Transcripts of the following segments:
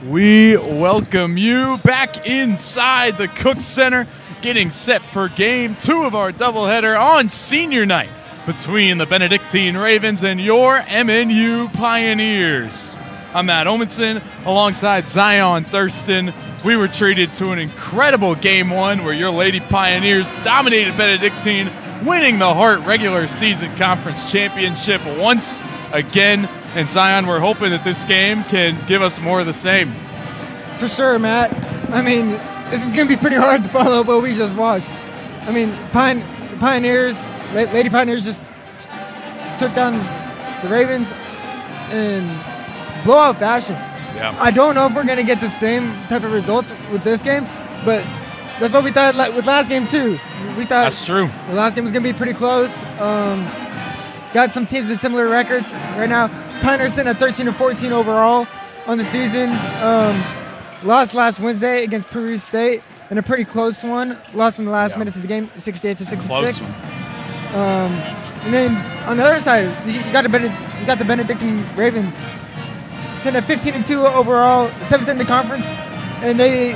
We welcome you back inside the Cook Center, getting set for Game 2 of our doubleheader on senior night between the Benedictine Ravens and your MNU Pioneers. I'm Matt Omenson alongside Zion Thurston. We were treated to an incredible Game 1 where your Lady Pioneers dominated Benedictine, winning the Hart regular season conference championship once again. And Zion, we're hoping that this game can give us more of the same. For sure, Matt. I mean, it's going to be pretty hard to follow up what we just watched. I mean, Lady Pioneers just took down the Ravens in blowout fashion. Yeah. I don't know if we're going to get the same type of results with this game, but that's what we thought with last game too. We thought that's true. The last game was going to be pretty close. Got some teams with similar records right now. Pioneers sitting at 13-14 overall on the season. Lost last Wednesday against Peru State in a pretty close one. Lost in the last minutes of the game, 68-66. And then on the other side, you got the Benedictine Ravens sitting at 15-2 overall, 7th in the conference, and they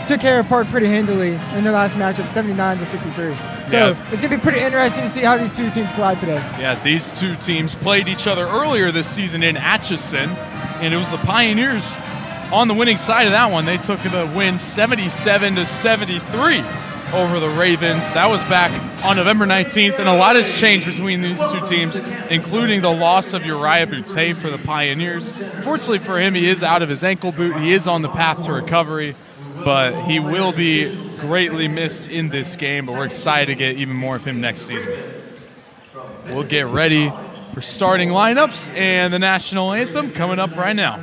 took care of Park pretty handily in their last matchup, 79-63. So it's going to be pretty interesting to see how these two teams collide today. Yeah, these two teams played each other earlier this season in Atchison, and it was the Pioneers on the winning side of that one. They took the win 77-73 over the Ravens. That was back on November 19th, and a lot has changed between these two teams, including the loss of Uriah Boutte for the Pioneers. Fortunately for him, he is out of his ankle boot. He is on the path to recovery, but he will be greatly missed in this game, but we're excited to get even more of him next season. We'll get ready for starting lineups and the national anthem coming up right now.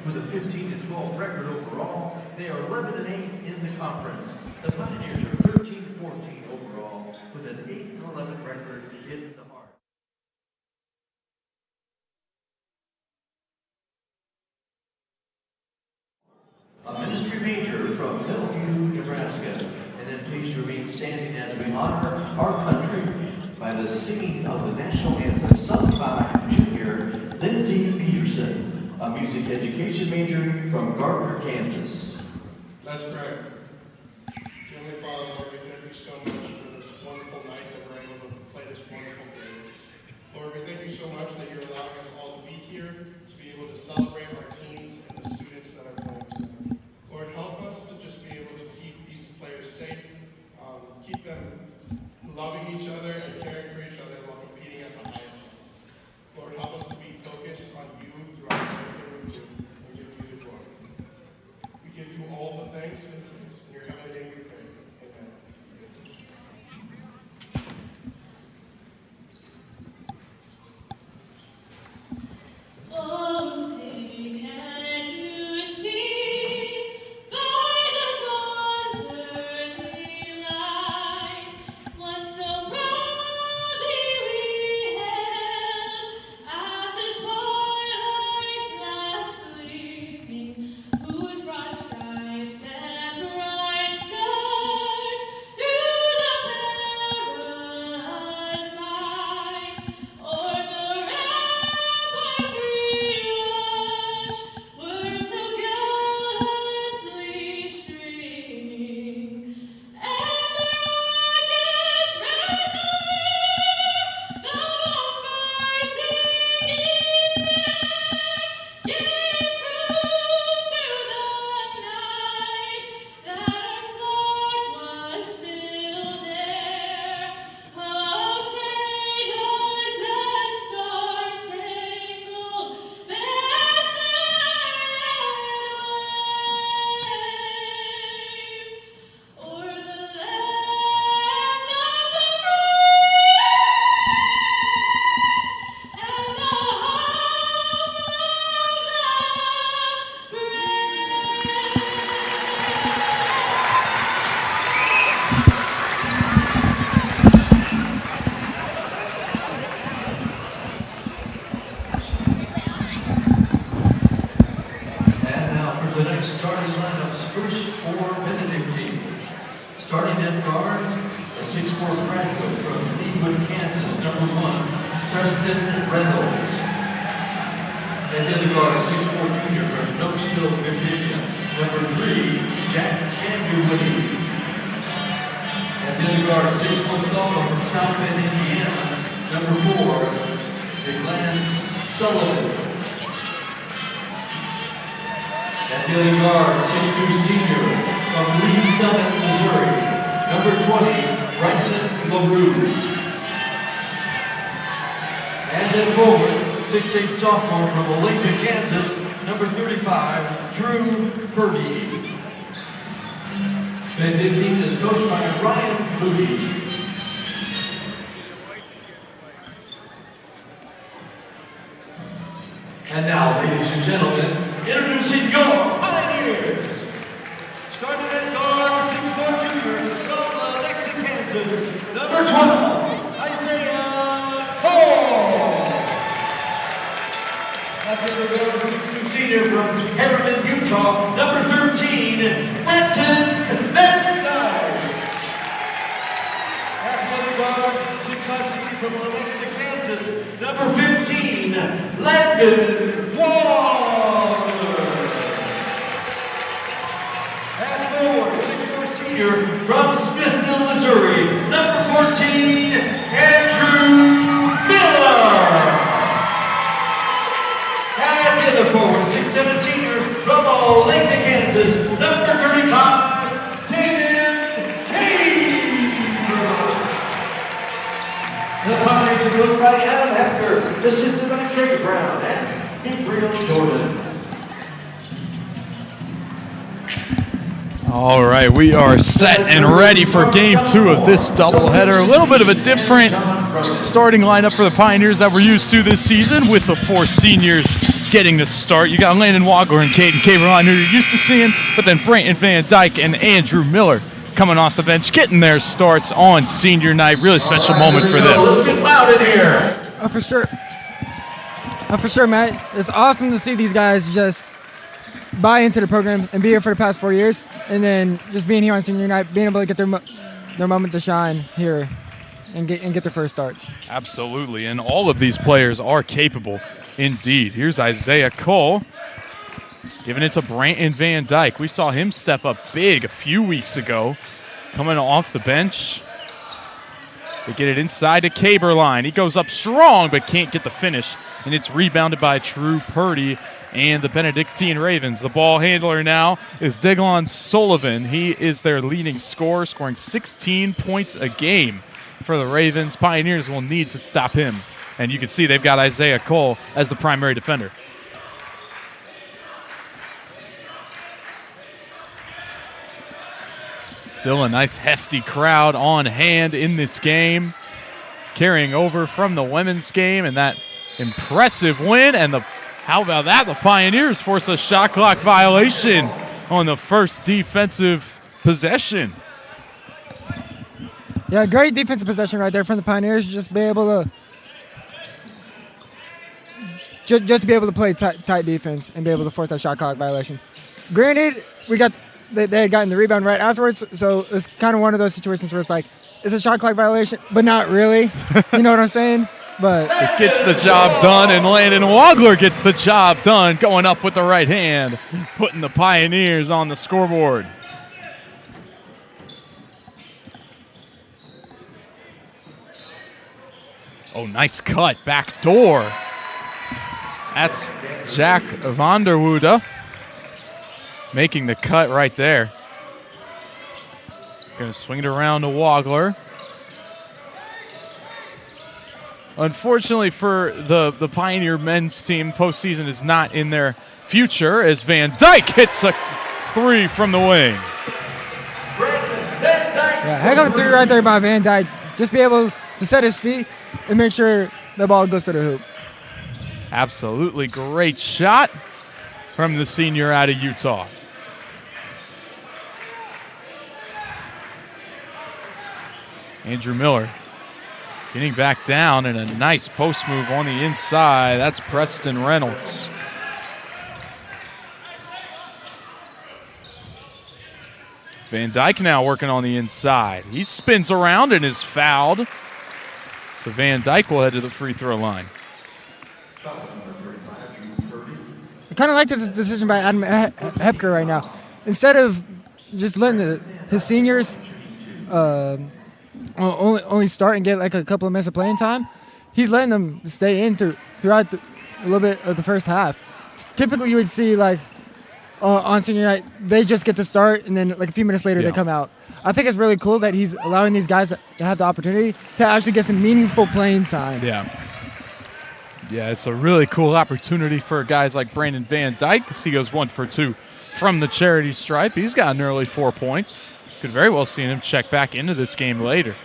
With a 15-12 record overall, they are 11-8 in the conference. The Pioneers are 13-14 overall with an 8-11 record in the Hart. A ministry major from Bellevue, Nebraska, and then please remain standing as we honor our country by the singing of the national anthem sung by junior Lindsey Peterson, a music education major from Gardner, Kansas. Let's pray. Heavenly Father, Lord, we thank you so much for this wonderful night that we're able to play this wonderful game. Lord, we thank you so much that you're allowing us all to be here, to be able to celebrate our teams and the students that are playing tonight. Lord, help us to just be able to keep these players safe, keep them loving each other and caring for each other while competing at the highest level. Lord, help us to be focused on you throughout everything we do and give you the glory. We give you all the thanks and praise. In your heavenly name we pray. Amen. Oh, sing, can you see by the dawn's early light what so proudly we hailed at the twilight's last gleaming, whose broad stripes and bright stars through the perilous fight o'er the rampart we rushed were so gallantly streaming, and the rocket's red glare, the bolts bursting in air, gave proof through the night that our flag was still there. Oh, sailors and star-spangled banner wave o'er the land of the brave and the And now for tonight's starting lineups, first for Benedictine. Starting at guard, a 6'4" graduate from Cleveland, Kansas, number 1, Preston Reynolds. At the other guard, 6'4" junior from Knoxville, Virginia. Number 3, Jack Andrew Woody. At the other guard, 6' sophomore from South Bend, Indiana. Number 4, Glenn Sullivan. At the other guard, 6'2" senior from Lee Summit, Missouri. Number 20, Bryson LaRue. And then forward, 6'8" sophomore from Olathe, Kansas. Number 35, Drew Purdy. Benedictine is coached by Ryan Moody. And now, ladies and gentlemen, introducing your Pioneers. Starting at guard, 6'4" junior from Lenexa, Kansas. Number 12, Isaiah Cole. That's the guard, 6'2" senior from Harriman, Utah. Number 13, Benson Benedictine. That's the guard, 6'5" senior from Lenexa, Kansas. Number 15, Landon Waller. And forward, 6'4" senior from Smithville, Missouri. Number 14, Andrew Miller. And at the other forward, 6'7" senior from Olathe, Kansas. Number 35, David Hayes. The Pioneers are coached by Adam Hefker, assisted by Trey Brown and Gabriel Jordan. All right, we are set and ready for game 2 of this doubleheader. A little bit of a different starting lineup for the Pioneers that we're used to this season, with the 4 seniors getting the start. You got Landon Wagler and Caden Caberline, who you're used to seeing, but then Brayton Van Dyke and Andrew Miller coming off the bench, getting their starts on senior night. Really special moment for them. Let's get loud in here. Oh, for sure. Oh, for sure, Matt. It's awesome to see these guys just buy into the program and be here for the past 4 years, and then just being here on senior night, being able to get their moment to shine here and get their first starts. Absolutely, and all of these players are capable indeed. Here's Isaiah Cole giving it to Brayton Van Dyke. We saw him step up big a few weeks ago, coming off the bench. They get it inside to Caberline. He goes up strong but can't get the finish, and it's rebounded by Drew Purdy and the Benedictine Ravens. The ball handler now is Deglon Sullivan. He is their leading scorer, scoring 16 points a game for the Ravens. Pioneers will need to stop him, and you can see they've got Isaiah Cole as the primary defender. Still a nice hefty crowd on hand in this game, carrying over from the women's game and that impressive win. And how about that? The Pioneers force a shot clock violation on the first defensive possession. Yeah, great defensive possession right there from the Pioneers. Just be able to just be able to play tight defense and be able to force that shot clock violation. Granted, they had gotten the rebound right afterwards, so it's kind of one of those situations where it's like, it's a shot clock violation, but not really. You know what I'm saying? But it gets the job done, and Landon Wagler gets the job done, going up with the right hand, putting the Pioneers on the scoreboard. Oh, nice cut, back door. That's Jack Vanderwoode making the cut right there. Going to swing it around to Wagler. Unfortunately for the Pioneer men's team, postseason is not in their future as Van Dyke hits a 3 from the wing. Yeah, heck of a 3 right there by Van Dyke. Just be able to set his feet and make sure the ball goes to the hoop. Absolutely great shot from the senior out of Utah. Andrew Miller getting back down, and a nice post move on the inside. That's Preston Reynolds. Van Dyke now working on the inside. He spins around and is fouled. So Van Dyke will head to the free throw line. kind of like this decision by Adam Hepker right now. Instead of just letting his seniors only start and get like a couple of minutes of playing time, he's letting them stay in throughout a little bit of the first half. Typically, you would see like on senior night, they just get to start, and then like a few minutes later, they come out. I think it's really cool that he's allowing these guys to have the opportunity to actually get some meaningful playing time. Yeah, it's a really cool opportunity for guys like Brandon Van Dyke. He goes 1 for 2 from the charity stripe. He's got nearly 4 points. Could very well see him check back into this game later.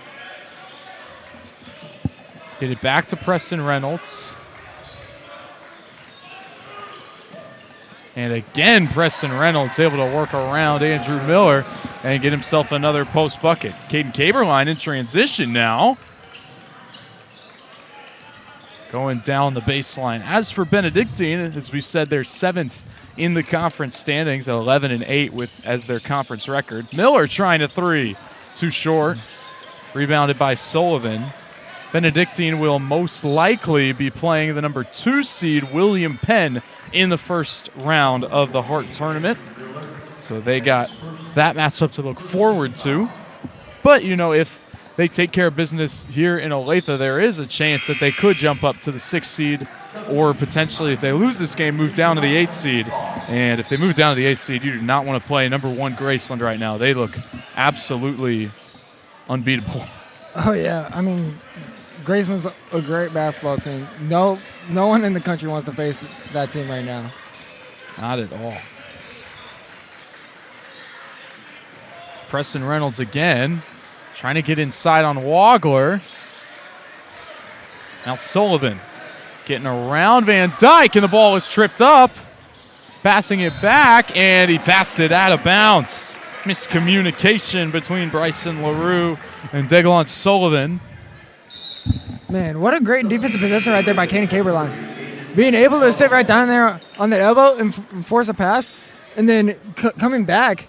Get it back to Preston Reynolds. And again, Preston Reynolds able to work around Andrew Miller and get himself another post bucket. Caden Caberline in transition now. Going down the baseline. As for Benedictine, as we said, they're 7th in the conference standings at 11-8 as their conference record. Miller trying a 3. Too short. Rebounded by Sullivan. Benedictine will most likely be playing the number 2 seed, William Penn, in the first round of the Hart tournament. So they got that matchup to look forward to. But, if they take care of business here in Olathe, there is a chance that they could jump up to the 6th seed, or potentially, if they lose this game, move down to the 8th seed. And if they move down to the 8th seed, you do not want to play number 1 Graceland right now. They look absolutely unbeatable. Oh, yeah. I mean, Graceland's a great basketball team. No one in the country wants to face that team right now. Not at all. Preston Reynolds again, trying to get inside on Wagler. Now Sullivan getting around Van Dyke, and the ball is tripped up. Passing it back, and he passed it out of bounds. Miscommunication between Bryson LaRue and Deglon Sullivan. Man, what a great defensive possession right there by Caden Caberline. Being able to sit right down there on the elbow and force a pass, and then coming back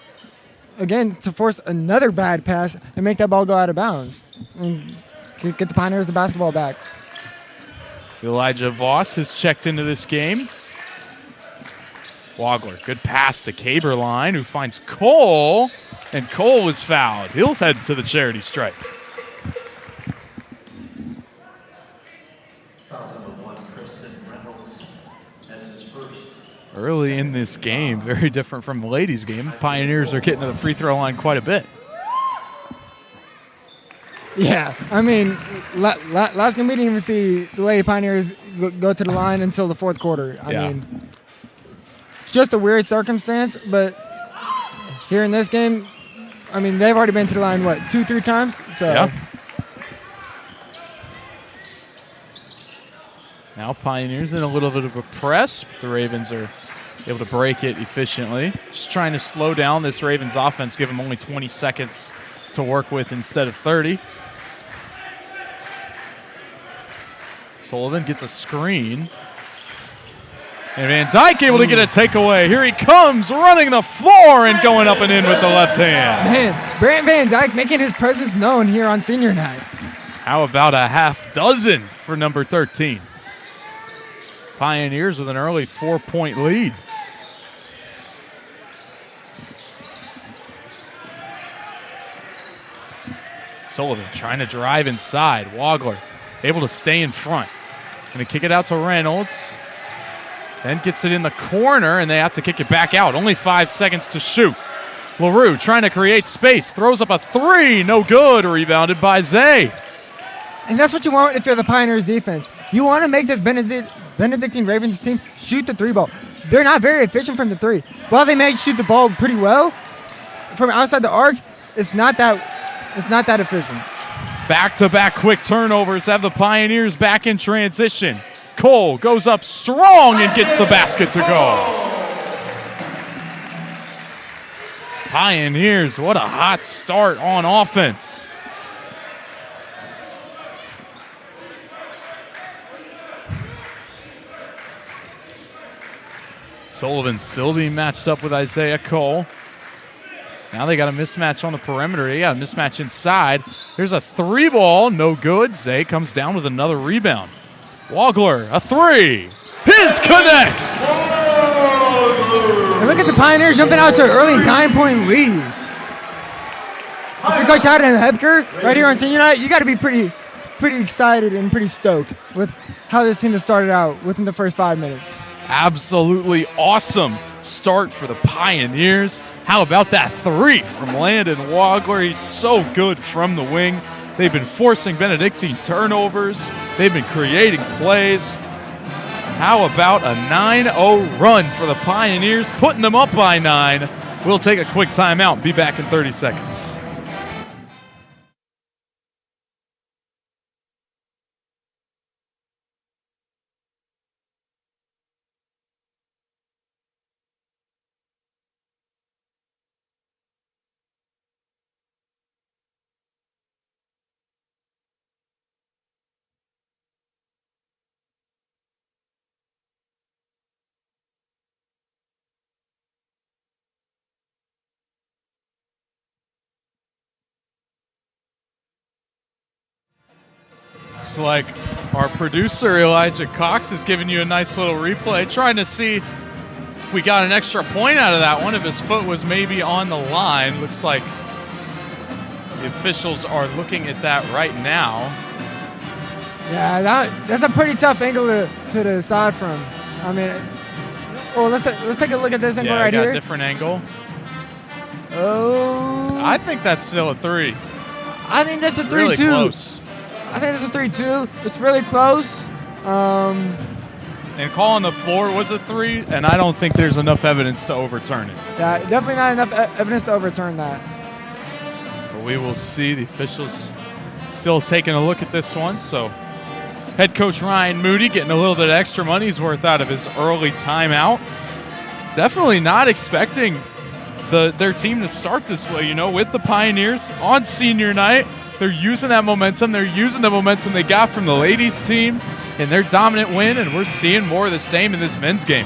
again to force another bad pass and make that ball go out of bounds. And get the Pioneers the basketball back. Elijah Voss has checked into this game. Wagler, good pass to Caberline, who finds Cole, and Cole was fouled. He'll head to the charity stripe. Early in this game, very different from the ladies' game. Pioneers are getting to the free throw line quite a bit. Yeah, I mean, last game we didn't even see the Lady Pioneers go to the line until the fourth quarter. I mean, just a weird circumstance, but here in this game, I mean, they've already been to the line, 2-3 times? So. Yeah. Now Pioneers in a little bit of a press. The Ravens are able to break it efficiently. Just trying to slow down this Ravens offense, give them only 20 seconds to work with instead of 30. Sullivan gets a screen. And Van Dyke able to get a takeaway. Here he comes, running the floor and going up and in with the left hand. Man, Brant Van Dyke making his presence known here on senior night. How about a half dozen for number 13? Pioneers with an early 4-point lead. Sullivan trying to drive inside. Wagler able to stay in front. Going to kick it out to Reynolds. Then gets it in the corner, and they have to kick it back out. Only 5 seconds to shoot. LaRue trying to create space. Throws up a 3. No good. Rebounded by Zay. And that's what you want if you're the Pioneers defense. You want to make this Benedictine Ravens team shoot the 3 ball. They're not very efficient from the 3. While they may shoot the ball pretty well, from outside the arc, it's not that efficient. Back-to-back quick turnovers have the Pioneers back in transition. Cole goes up strong and gets the basket to go. Pioneers, what a hot start on offense. Sullivan still being matched up with Isaiah Cole. Now they got a mismatch on the perimeter. They got a mismatch inside. Here's a 3 ball, no good. Zay comes down with another rebound. Wagler, a 3. His connects. And look at the Pioneers jumping out to an early 9-point lead. Coach Howden and Hepker right here on senior night, you got to be pretty excited and pretty stoked with how this team has started out within the first 5 minutes. Absolutely awesome start for the Pioneers. How about that three from Landon Wagler? He's so good from the wing. They've been forcing Benedictine turnovers. They've been creating plays. How about a 9-0 run for the Pioneers, putting them up by 9. We'll take a quick timeout and be back in 30 seconds. Looks like our producer, Elijah Cox, is giving you a nice little replay, trying to see if we got an extra point out of that one, if his foot was maybe on the line. Looks like the officials are looking at that right now. Yeah, that's a pretty tough angle to decide from. I mean, let's take a look at this angle right here. Yeah, different angle. Oh. I think that's still a 3. I think that's a 3-2. Really close. I think it's a 3-2. It's really close. And call on the floor was a 3, and I don't think there's enough evidence to overturn it. Yeah, definitely not enough evidence to overturn that. But we will see. The officials still taking a look at this one. So head coach Ryan Moody getting a little bit of extra money's worth out of his early timeout. Definitely not expecting their team to start this way, with the Pioneers on senior night. They're using that momentum. They're using the momentum they got from the ladies' team in their dominant win, and we're seeing more of the same in this men's game.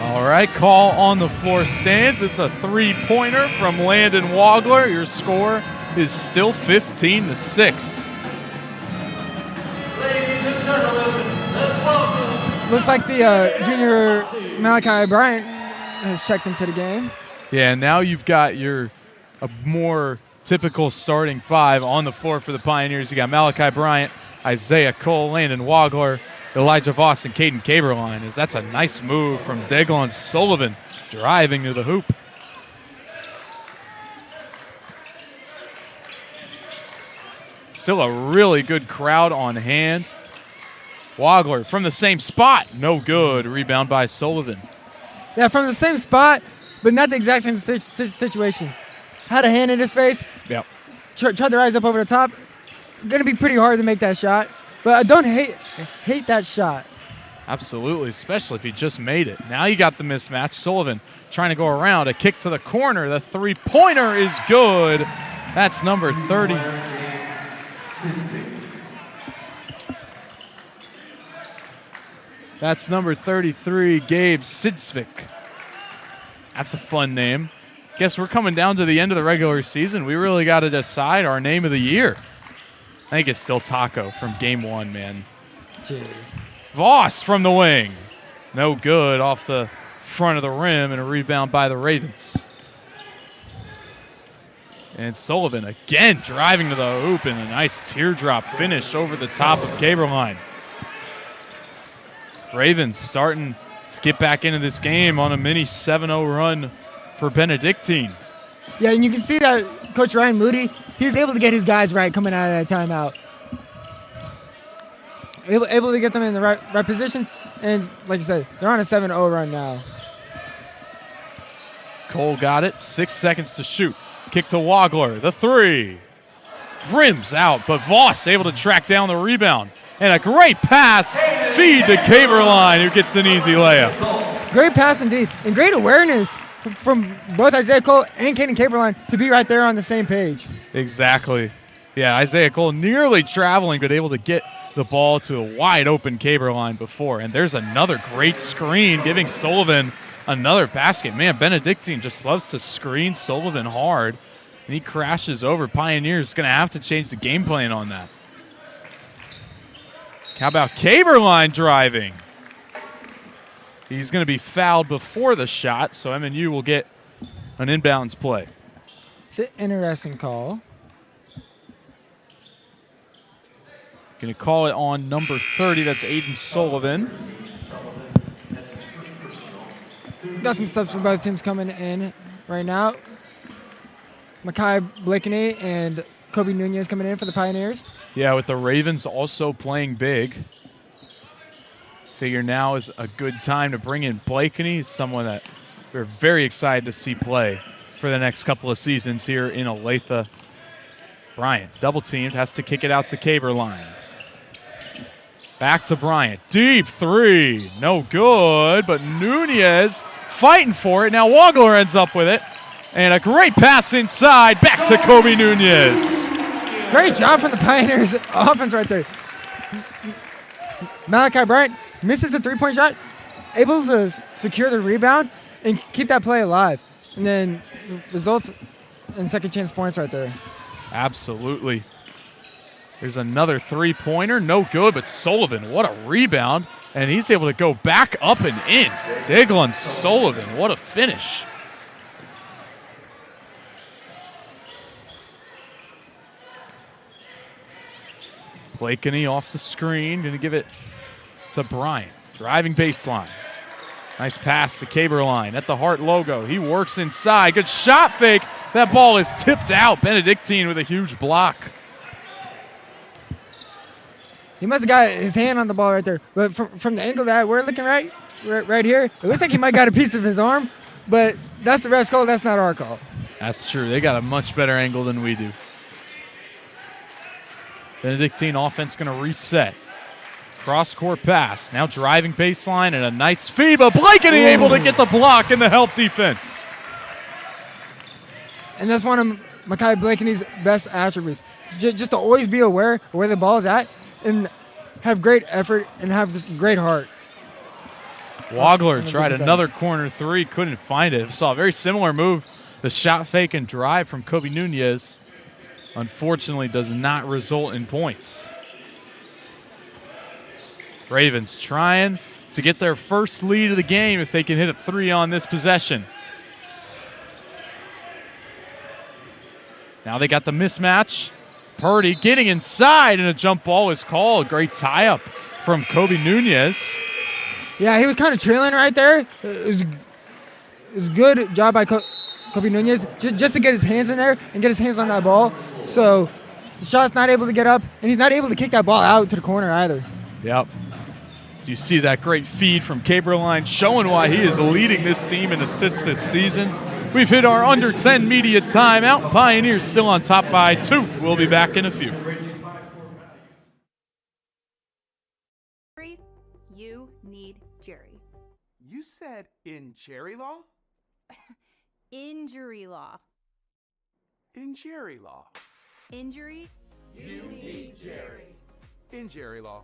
All right, call on the floor stands. It's a 3-pointer from Landon Wagler. Your score is still 15-6. Looks like the junior Malachi Bryant has checked into the game. Yeah, now you've got a more typical starting 5 on the floor for the Pioneers. You got Malachi Bryant, Isaiah Cole, Landon Wagler, Elijah Voss, and Caden Caberline. That's a nice move from Deglon Sullivan driving to the hoop. Still a really good crowd on hand. Wagler from the same spot. No good. Rebound by Sullivan. Yeah, from the same spot, but not the exact same situation. Had a hand in his face. Yep. Tried to rise up over the top. Going to be pretty hard to make that shot. But I don't hate that shot. Absolutely, especially if he just made it. Now you got the mismatch. Sullivan trying to go around. A kick to the corner. The 3-pointer is good. That's number 30. That's number 33, Gabe Sidsvik. That's a fun name. Guess we're coming down to the end of the regular season. We really got to decide our name of the year. I think it's still Taco from Game 1, man. Jeez. Voss from the wing. No good off the front of the rim, and a rebound by the Ravens. And Sullivan again driving to the hoop, and a nice teardrop finish over the top of Caberline. Ravens starting to get back into this game on a mini 7-0 run for Benedictine. Yeah, and you can see that Coach Ryan Moody, he's able to get his guys right coming out of that timeout. Able to get them in the right positions, and like you said, they're on a 7-0 run now. Cole got it. 6 seconds to shoot. Kick to Wagler. The 3. Rims out, but Voss able to track down the rebound. And a great pass, feed to Caberline, who gets an easy layup. Great pass indeed, and great awareness from both Isaiah Cole and Caden Caberline to be right there on the same page. Exactly. Yeah, Isaiah Cole nearly traveling, but able to get the ball to a wide-open Caberline before. And there's another great screen, giving Sullivan another basket. Man, Benedictine just loves to screen Sullivan hard, and he crashes over. Pioneers going to have to change the game plan on that. How about Caberline driving? He's going to be fouled before the shot, so MNU will get an inbounds play. It's an interesting call. Going to call it on number 30. That's Aiden Sullivan. Got some subs for both teams coming in right now. Makai Blakeney and Kobe Nunez coming in for the Pioneers. Yeah, with the Ravens also playing big. Figure now is a good time to bring in Blakeney, someone that we're very excited to see play for the next couple of seasons here in Olathe. Bryant, double teamed, has to kick it out to Caberline. Back to Bryant. Deep three. No good, but Nunez fighting for it. Now Wagler ends up with it. And a great pass inside. Back to Kobe Nunez. Great job from the Pioneers offense right there. Malachi Bryant misses the three-point shot, able to secure the rebound and keep that play alive. And then results in second chance points right there. Absolutely. There's another three-pointer. No good, but Sullivan, what a rebound. And he's able to go back up and in. Diglin Sullivan, what a finish. Blakeney off the screen, going to give it to Bryant. Driving baseline. Nice pass to Caberline at the Hart logo. He works inside. Good shot fake. That ball is tipped out. Benedictine with a huge block. He must have got his hand on the ball right there. But from the angle that we're looking right here, it looks like he might got a piece of his arm. But that's the ref's call. That's not our call. That's true. They got a much better angle than we do. Benedictine offense going to reset. Cross-court pass. Now driving baseline and a nice feed, but Blakeney able to get the block in the help defense. And that's one of Makai Blakeney's best attributes. Just to always be aware of where the ball is at and have great effort and have this great heart. Wagler tried another corner three, couldn't find it. Saw a very similar move. The shot fake and drive from Kobe Nunez. Unfortunately, does not result in points. Ravens trying to get their first lead of the game if they can hit a three on this possession. Now they got the mismatch. Purdy getting inside, and a jump ball is called. Great tie-up from Kobe Nunez. Yeah, he was kind of trailing right there. It was a good job by Kobe Nunez just to get his hands in there and get his hands on that ball. So the shot's not able to get up, and he's not able to kick that ball out to the corner either. Yep. So you see that great feed from Caberline showing why he is leading this team in assists this season. We've hit our under 10 media timeout. Pioneers still on top by 2. We'll be back in a few. You need Jerry. You said in Jerry law? Injury law. In Jerry law. Injury? You need Jerry. In Jerry law.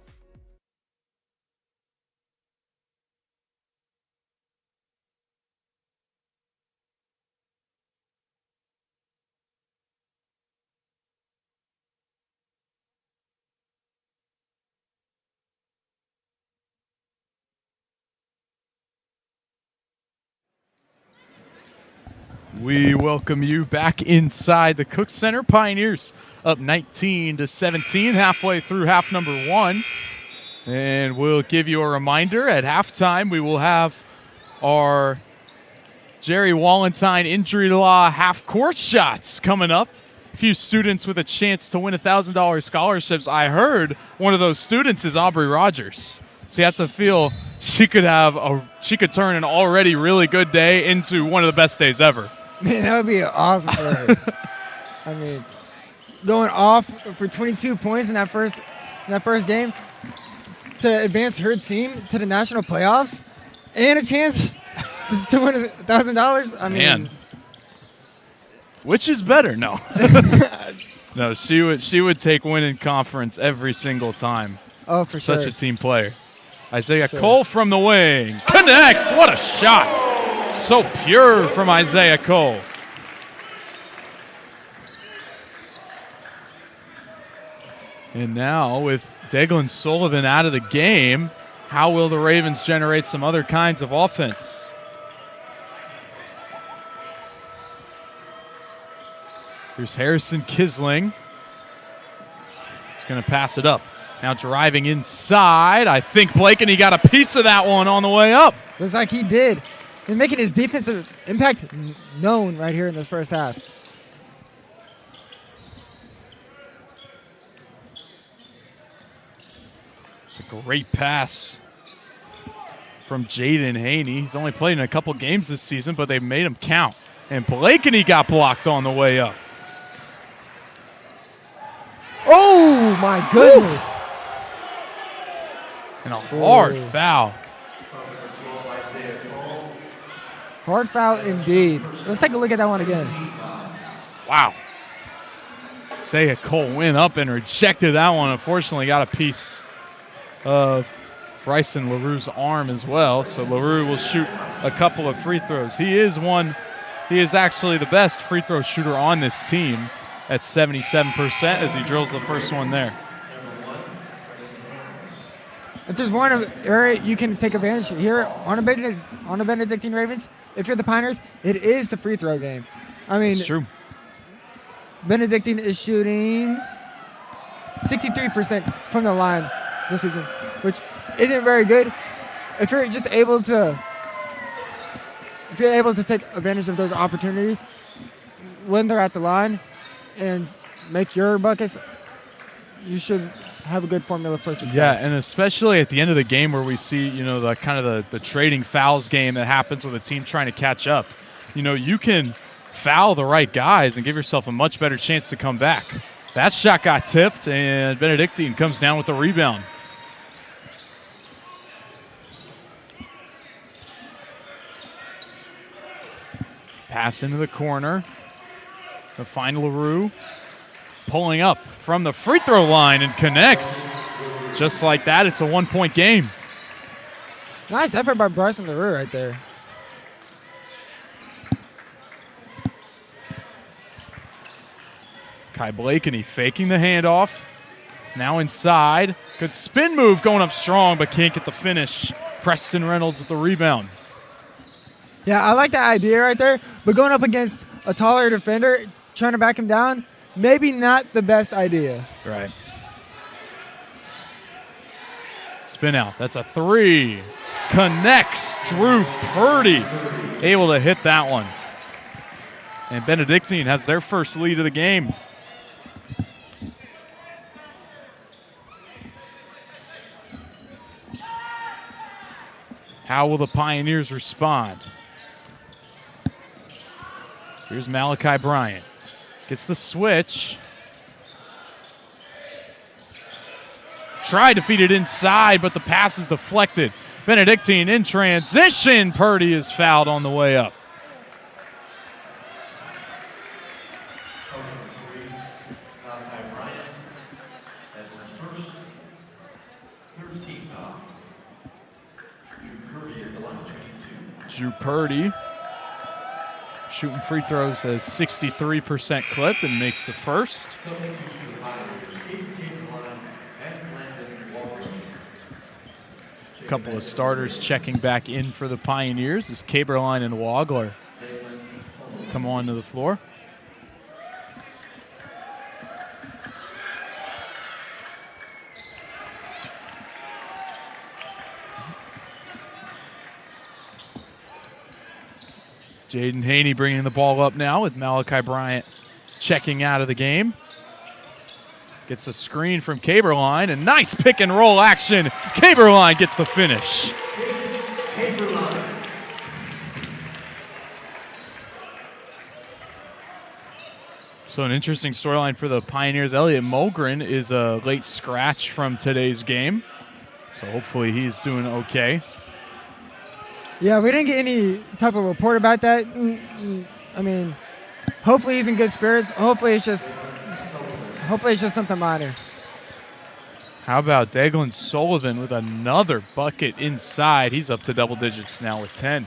We welcome you back inside the Cook Center. Pioneers up 19-17, halfway through half number 1. And we'll give you a reminder, at halftime we will have our Jerry Wallenstein injury law half-court shots coming up. A few students with a chance to win $1,000 scholarships. I heard one of those students is Aubrey Rogers. So you have to feel she could turn an already really good day into one of the best days ever. Man, that would be awesome for her. I mean, going off for 22 points in that first game to advance her team to the national playoffs and a chance to win $1,000. I mean, man, which is better? No, no. She would take winning conference every single time. Oh, for sure. Such a team player. Isaiah Cole from the wing connects. What a shot! So pure from Isaiah Cole. And now with Deglin Sullivan out of the game, how will the Ravens generate some other kinds of offense? Here's Harrison Kisling. He's going to pass it up. Now driving inside. I think Blakeney got a piece of that one on the way up. Looks like he did. He's making his defensive impact known right here in this first half. It's a great pass from Jaden Haney. He's only played in a couple games this season, but they've made him count. And Blakeney got blocked on the way up. Oh, my goodness. Woo! And a hard foul. Hard foul indeed. Let's take a look at that one again. Wow. Isaiah Cole went up and rejected that one. Unfortunately, got a piece of Bryson LaRue's arm as well. So LaRue will shoot a couple of free throws. He is actually the best free throw shooter on this team at 77% as he drills the first one there. If there's one area you can take advantage here on the Benedictine Ravens, if you're the Piners, it is the free throw game. I mean, It's true. Benedictine is shooting 63% from the line this season, which isn't very good. If you're able to take advantage of those opportunities when they're at the line and make your buckets, you should have a good formula for success. Yeah, and especially at the end of the game where we see, the kind of the trading fouls game that happens with a team trying to catch up. You can foul the right guys and give yourself a much better chance to come back. That shot got tipped, and Benedictine comes down with the rebound. Pass into the corner. To find LaRue. Pulling up from the free throw line and connects. Just like that, it's a 1-point game. Nice effort by Bryson LaRue right there. Kai Blakeney faking the handoff. It's now inside. Good spin move going up strong, but can't get the finish. Preston Reynolds with the rebound. Yeah, I like that idea right there, but going up against a taller defender, trying to back him down, maybe not the best idea. Right. Spin out. That's a three. Connects. Drew Purdy able to hit that one. And Benedictine has their first lead of the game. How will the Pioneers respond? Here's Malachi Bryant. Gets the switch. Tried to feed it inside, but the pass is deflected. Benedictine in transition. Purdy is fouled on the way up. Drew Purdy shooting free throws at a 63% clip and makes the first. A couple of starters checking back in for the Pioneers as Caberline and Wagler come onto the floor. Jaden Haney bringing the ball up now with Malachi Bryant checking out of the game. Gets the screen from Caberline, and nice pick and roll action. Caberline gets the finish. So an interesting storyline for the Pioneers. Elliot Mogren is a late scratch from today's game. So hopefully he's doing okay. Yeah, we didn't get any type of report about that. I mean, hopefully he's in good spirits. Hopefully it's just something minor. How about Deglin Sullivan with another bucket inside? He's up to double digits now with 10.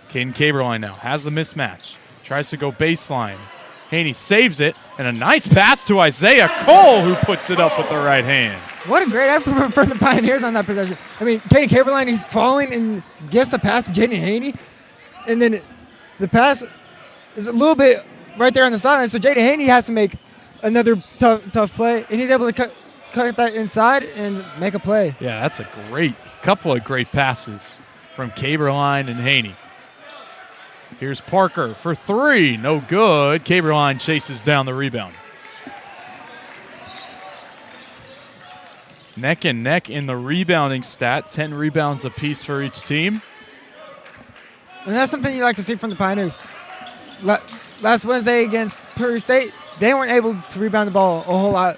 Caden Caberline now has the mismatch. Tries to go baseline. Haney saves it, and a nice pass to Isaiah Cole, who puts it up with the right hand. What a great effort from the Pioneers on that possession. I mean, Caden Caberline, he's falling and gets the pass to Jaden Haney. And then the pass is a little bit right there on the sideline. So Jaden Haney has to make another tough play. And he's able to cut that inside and make a play. Yeah, that's a couple of great passes from Caberline and Haney. Here's Parker for three. No good. Caberline chases down the rebound. Neck and neck in the rebounding stat. 10 rebounds apiece for each team. And that's something you like to see from the Pioneers. Last Wednesday against Prairie State, they weren't able to rebound the ball a whole lot.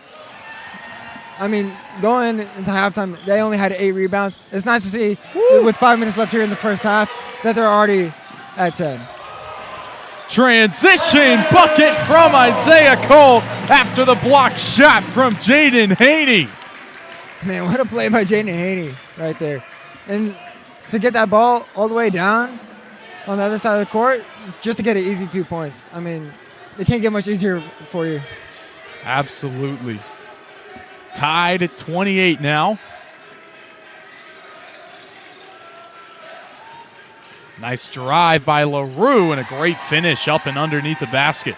I mean, going into halftime, they only had 8 rebounds. It's nice to see, with 5 minutes left here in the first half, that they're already at 10. Transition bucket from Isaiah Cole after the block shot from Jaden Haney. Man, what a play by Jaden Haney right there. And to get that ball all the way down on the other side of the court, just to get an easy 2 points. I mean, it can't get much easier for you. Absolutely. Tied at 28 now. Nice drive by LaRue and a great finish up and underneath the basket.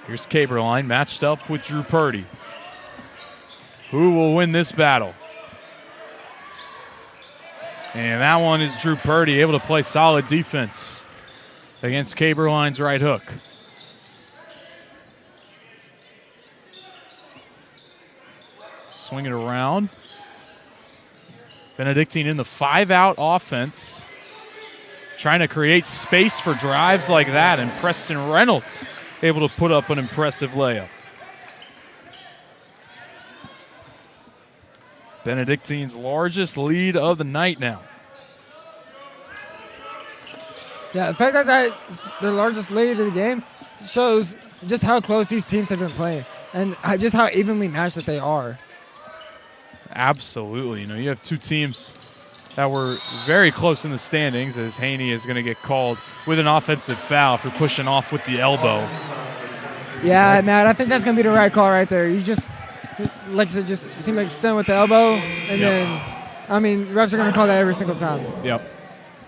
Here's Caberline matched up with Drew Purdy. Who will win this battle? And that one is Drew Purdy, able to play solid defense against Caberline's right hook. Swing it around. Benedictine in the 5-out offense, trying to create space for drives like that, and Preston Reynolds able to put up an impressive layup. Benedictine's largest lead of the night now. Yeah, the fact that that's their largest lead of the game shows just how close these teams have been playing and just how evenly matched that they are. Absolutely. You know, you have two teams that were very close in the standings, as Haney is going to get called with an offensive foul for pushing off with the elbow. Yeah, Matt, I think that's going to be the right call right there. You just, like I said, just seem like extend with the elbow, and then, I mean, refs are going to call that every single time. Yep.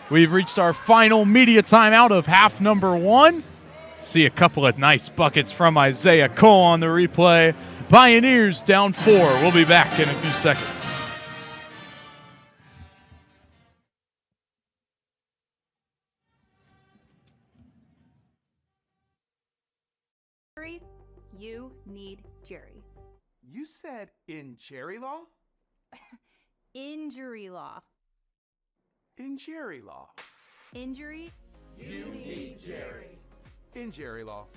We've reached our final media timeout of half number one. See a couple of nice buckets from Isaiah Cole on the replay. Pioneers down 4. We'll be back in a few seconds. You need Jerry. You said in Jerry law? Injury law. In Jerry law. Injury. You need Jerry. In Jerry law.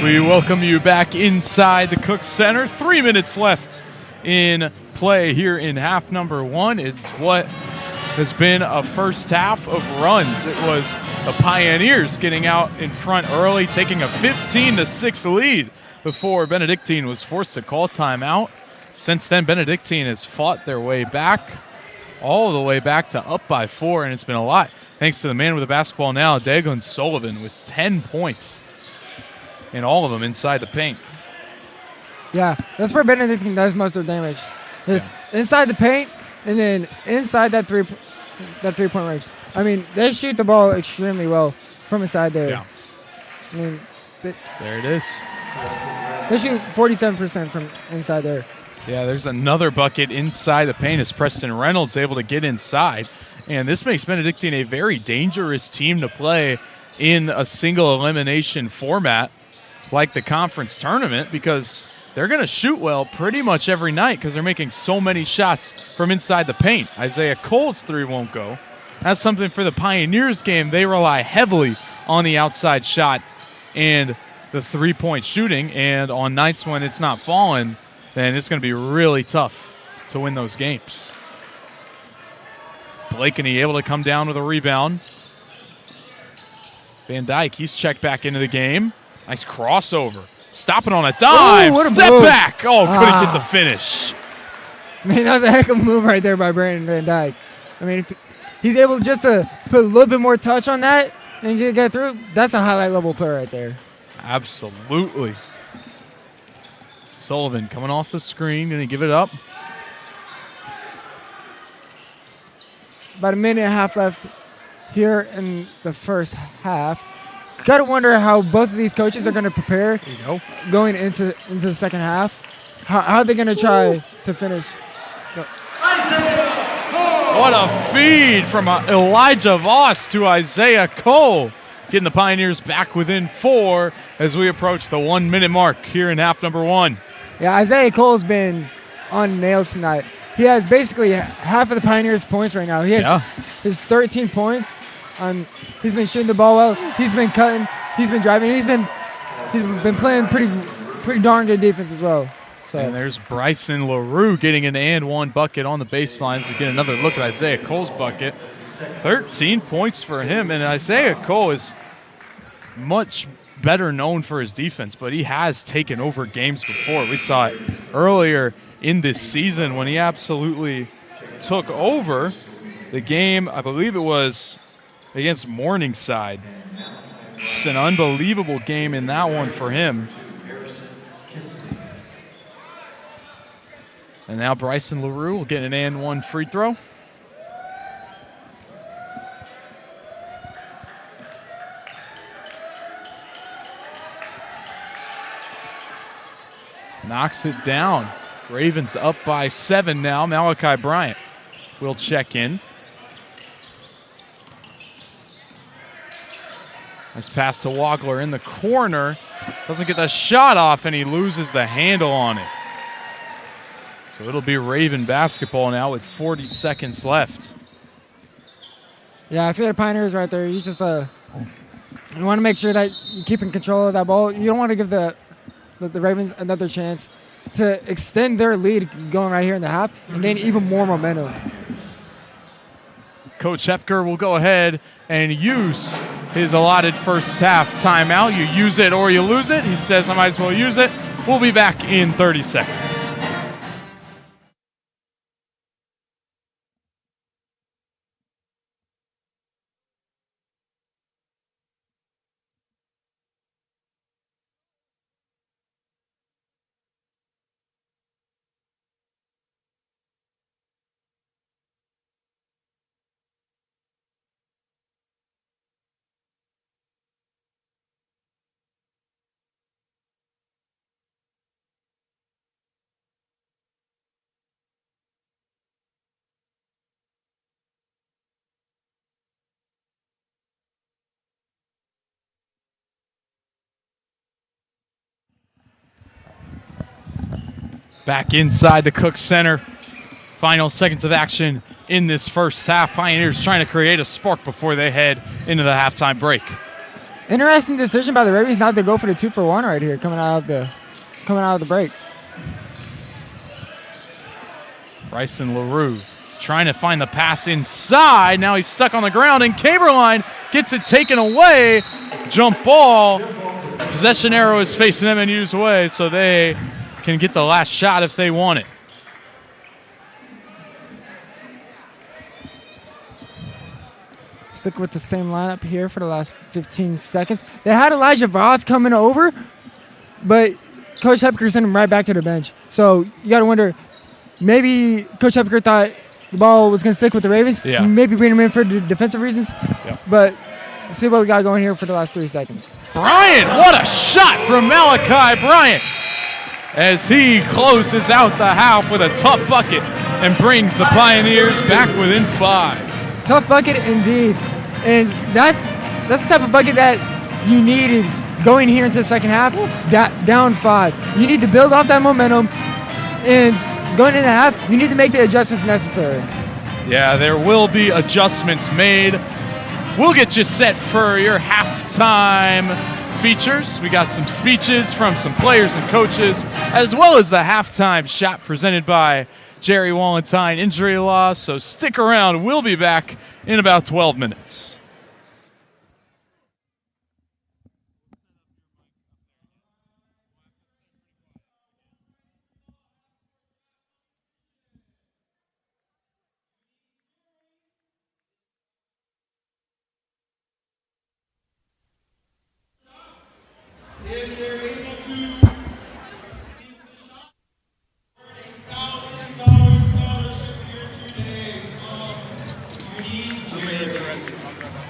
We welcome you back inside the Cook Center. 3 minutes left in play here in half number one. It's what has been a first half of runs. It was the Pioneers getting out in front early, taking a 15-6 lead before Benedictine was forced to call timeout. Since then, Benedictine has fought their way back, all the way back to up by 4, and it's been a lot thanks to the man with the basketball now, Daglin Sullivan, with 10 points. And all of them inside the paint. Yeah, that's where Benedictine does most of the damage. It's inside the paint and then inside that three-point range. I mean, they shoot the ball extremely well from inside there. Yeah. I mean, there it is. They shoot 47% from inside there. Yeah, there's another bucket inside the paint as Preston Reynolds able to get inside And this makes Benedictine a very dangerous team to play in a single elimination format like the conference tournament, because they're going to shoot well pretty much every night because they're making so many shots from inside the paint. Isaiah Cole's three won't go. That's something for the Pioneers game. They rely heavily on the outside shot and the three-point shooting, and on nights when it's not falling, then it's going to be really tough to win those games. Blakeney able to come down with a rebound. Van Dyke, he's checked back into the game. Nice crossover. Stopping on a dime. What a Step move. back. Oh, couldn't get the finish. Man, that was a heck of a move right there by Brandon Van Dyke. I mean, if he's able just to put a little bit more touch on that and get through, that's a highlight level play right there. Absolutely. Sullivan coming off the screen. Going to give it up. About a minute and a half left here in the first half. Got to wonder how both of these coaches are going to prepare There you go. going into the second half. How are they going to try to finish? What a feed from Elijah Voss to Isaiah Cole. Getting the Pioneers back within 4 as we approach the 1 minute mark here in half number 1. Yeah, Isaiah Cole's been on nails tonight. He has basically half of the Pioneers' points right now. He has his 13 points. He's been shooting the ball well. He's been cutting. He's been driving. He's been playing pretty darn good defense as well. So. And there's Bryson LaRue getting an and one bucket on the baseline to get another look at Isaiah Cole's bucket. 13 points for him, and Isaiah Cole is much better known for his defense, but he has taken over games before. We saw it earlier in this season when he absolutely took over the game. I believe it was against Morningside. Just an unbelievable game in that one for him. And now Bryson LaRue will get an and one free throw. Knocks it down. Ravens up by 7 now. Malachi Bryant will check in. Nice pass to Wagler in the corner. Doesn't get the shot off, and he loses the handle on it. So it'll be Raven basketball now with 40 seconds left. Yeah, I feel the Pioneers right there. You just you want to make sure that you keep in control of that ball. You don't want to give the Ravens another chance to extend their lead going right here in the half and gain even more momentum. Coach Hepker will go ahead and use his allotted first half timeout. You use it or you lose it. He says I might as well use it. We'll be back in 30 seconds. Back inside the Cook Center. Final seconds of action in this first half. Pioneers trying to create a spark before they head into the halftime break. Interesting decision by the Ravens not to go for the 2-for-1 right here coming out of the break. Bryson LaRue trying to find the pass inside. Now he's stuck on the ground, and Caberline gets it taken away. Jump ball. Possession arrow is facing MNU's way, so they can get the last shot if they want it. Stick with the same lineup here for the last 15 seconds. They had Elijah Voss coming over, but Coach Hepker sent him right back to the bench. So you got to wonder, maybe Coach Hepker thought the ball was going to stick with the Ravens. Yeah. Maybe bring him in for defensive reasons. Yep. But let's see what we got going here for the last 3 seconds. Bryant, what a shot from Malachi Bryant as he closes out the half with a tough bucket and brings the Pioneers back within 5. Tough bucket indeed. And that's the type of bucket that you needed going here into the second half, that down 5. You need to build off that momentum, and going into the half, you need to make the adjustments necessary. Yeah, there will be adjustments made. We'll get you set for your halftime features. We got some speeches from some players and coaches, as well as the halftime shot presented by Jerry Walentine Injury Law. So stick around. We'll be back in about 12 minutes. If they're able to receive the shot, $1,000 scholarship here today. You need Jerry.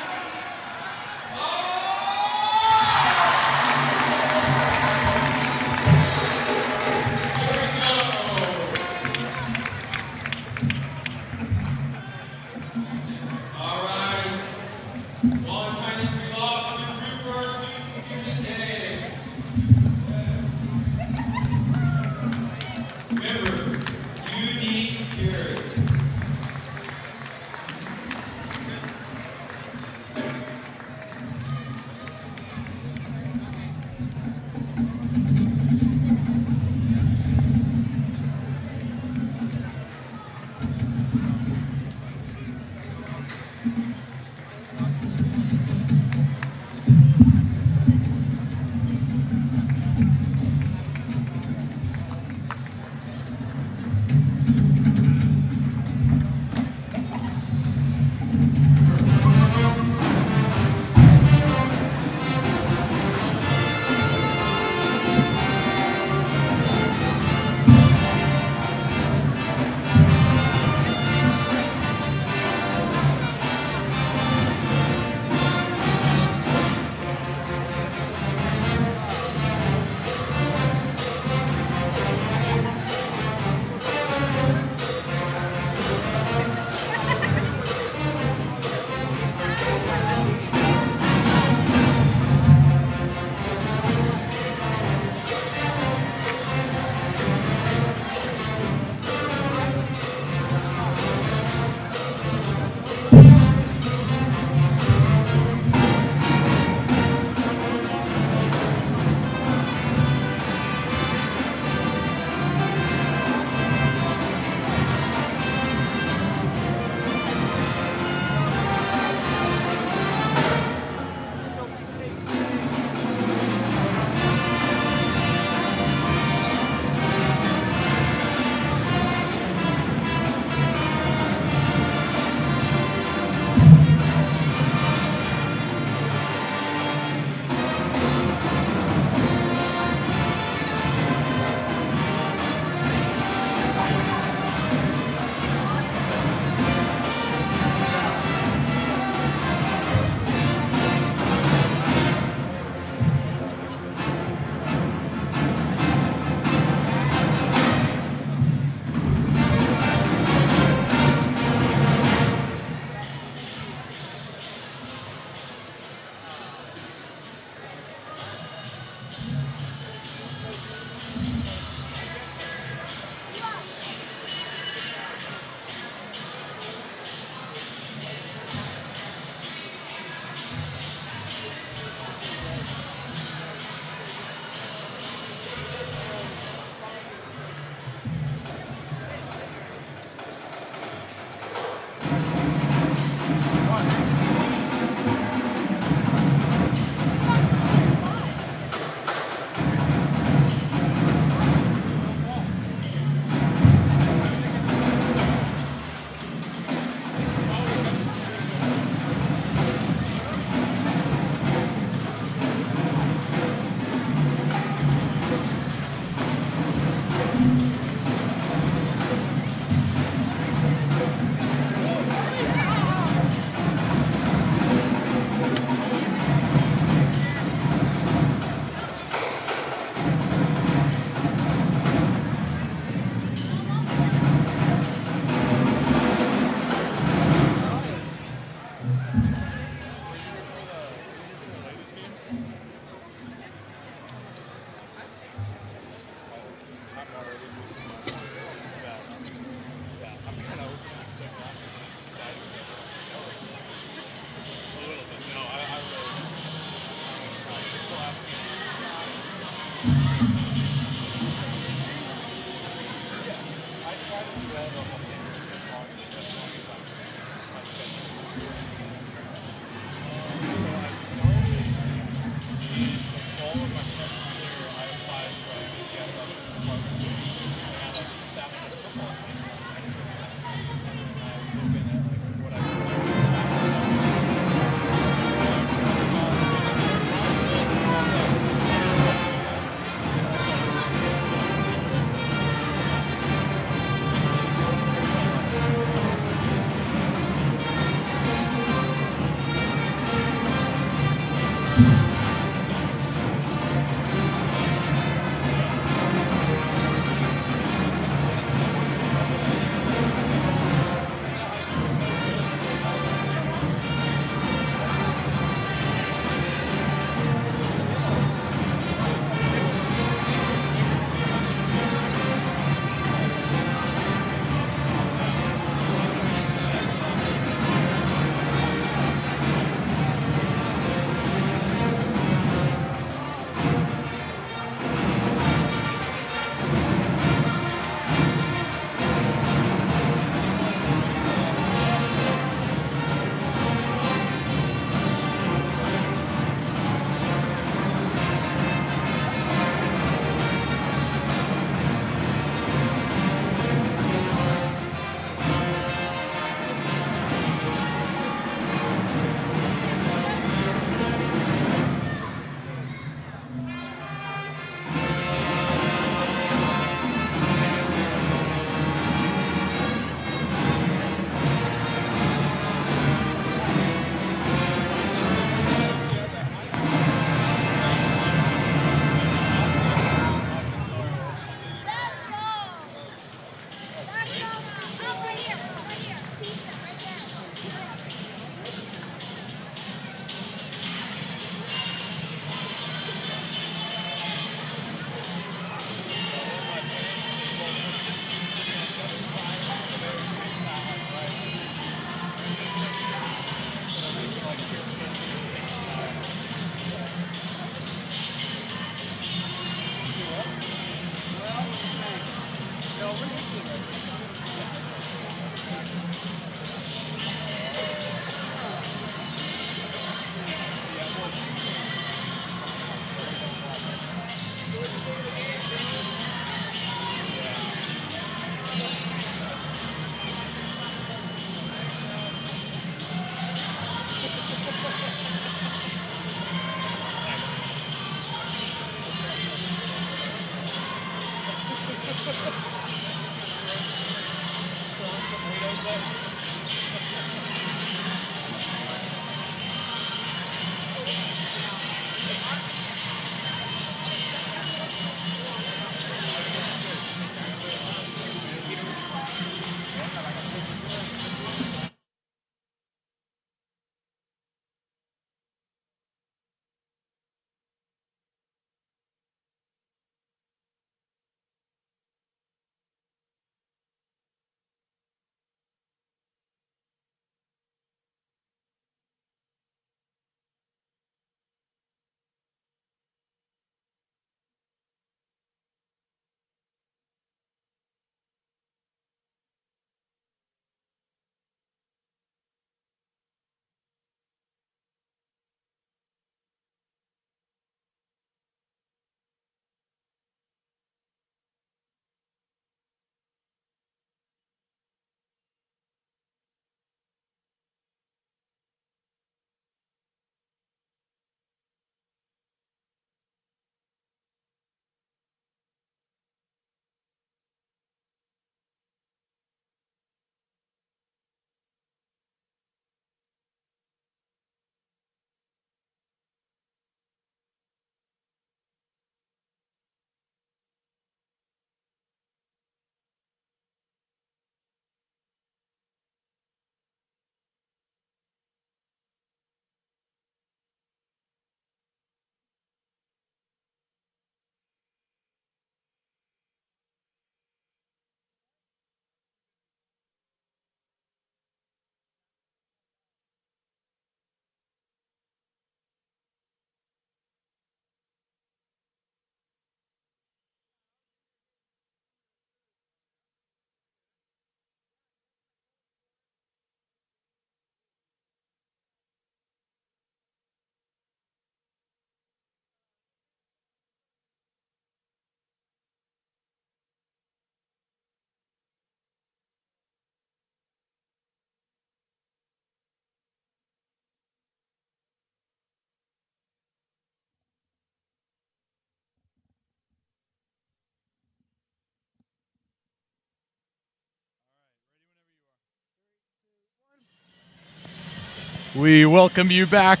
We welcome you back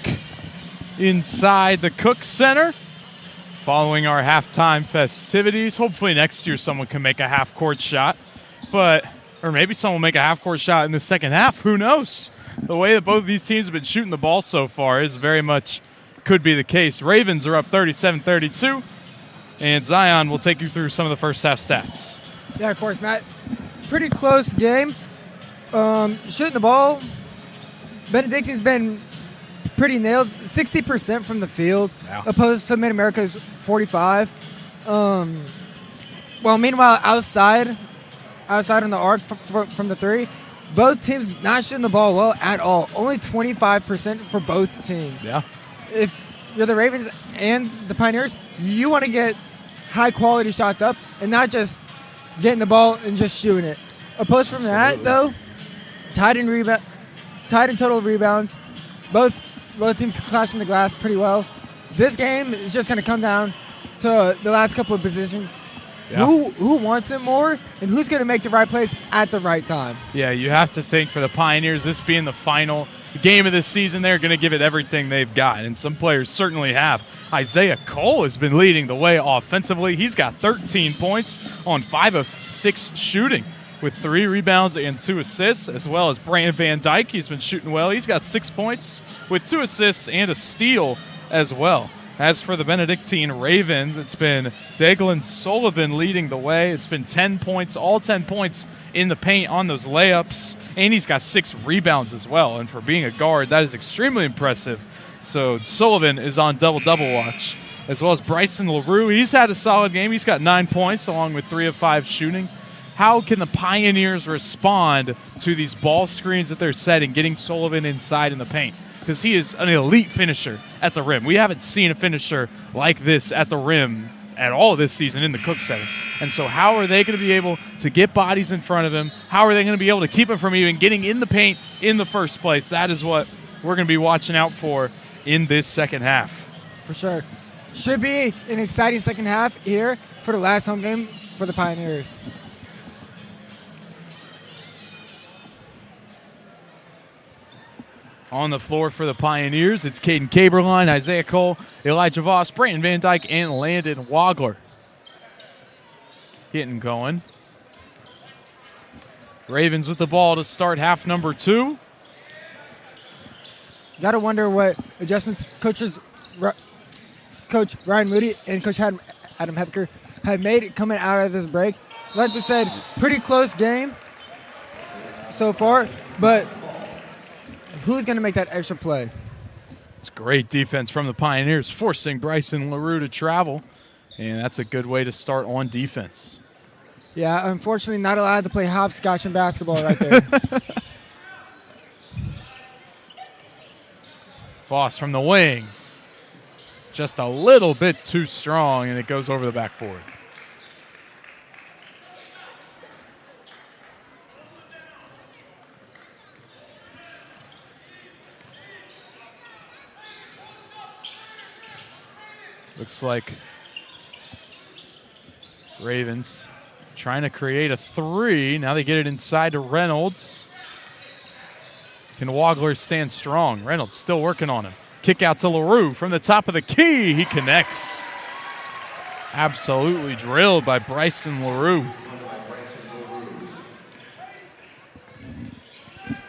inside the Cook Center following our halftime festivities. Hopefully next year someone can make a half-court shot, or maybe someone will make a half-court shot in the second half. Who knows? The way that both of these teams have been shooting the ball so far is very much could be the case. Ravens are up 37-32, and Zion will take you through some of the first half stats. Yeah, of course, Matt. Pretty close game. Shooting the ball, Benedictine's been pretty nailed, 60% from the field, opposed to Mid-America's 45. Well, meanwhile, outside on the arc from the three, both teams not shooting the ball well at all. Only 25% for both teams. Yeah. If you're the Ravens and the Pioneers, you want to get high-quality shots up and not just getting the ball and just shooting it. Opposed from that, though, tied in total rebounds. Both teams clashing the glass pretty well. This game is just going to come down to the last couple of positions. Yeah. Who wants it more and who's going to make the right plays at the right time. Yeah, you have to think for the Pioneers, this being the final game of the season, they're going to give it everything they've got, and some players certainly have. Isaiah Cole has been leading the way offensively. He's got 13 points on 5 of 6 shooting with 3 rebounds and 2 assists, as well as Brandon Van Dyke. He's been shooting well. He's got 6 points with 2 assists and a steal as well. As for the Benedictine Ravens, it's been Daglin Sullivan leading the way. It's been 10 points, all 10 points in the paint on those layups, and he's got 6 rebounds as well. And for being a guard, that is extremely impressive. So Sullivan is on double-double watch, as well as Bryson LaRue. He's had a solid game. He's got 9 points, along with 3 of 5 shooting. How can the Pioneers respond to these ball screens that they're setting, getting Sullivan inside in the paint? Because he is an elite finisher at the rim. We haven't seen a finisher like this at the rim at all this season in the Cook Center. And so how are they going to be able to get bodies in front of him? How are they going to be able to keep him from even getting in the paint in the first place? That is what we're going to be watching out for in this second half. For sure. Should be an exciting second half here for the last home game for the Pioneers. On the floor for the Pioneers, it's Caden Caberline, Isaiah Cole, Elijah Voss, Brandon Van Dyke, and Landon Wagler. Getting going. Ravens with the ball to start half number 2. Got to wonder what adjustments Coach Ryan Moody and Coach Adam Hepker have made coming out of this break. Like we said, pretty close game so far, but who's going to make that extra play? It's great defense from the Pioneers, forcing Bryson LaRue to travel, and that's a good way to start on defense. Yeah, unfortunately not allowed to play hopscotch in basketball right there. Voss from the wing. Just a little bit too strong, and it goes over the backboard. Looks like Ravens trying to create a 3. Now they get it inside to Reynolds. Can Wagler stand strong? Reynolds still working on him. Kick out to LaRue from the top of the key. He connects. Absolutely drilled by Bryson LaRue.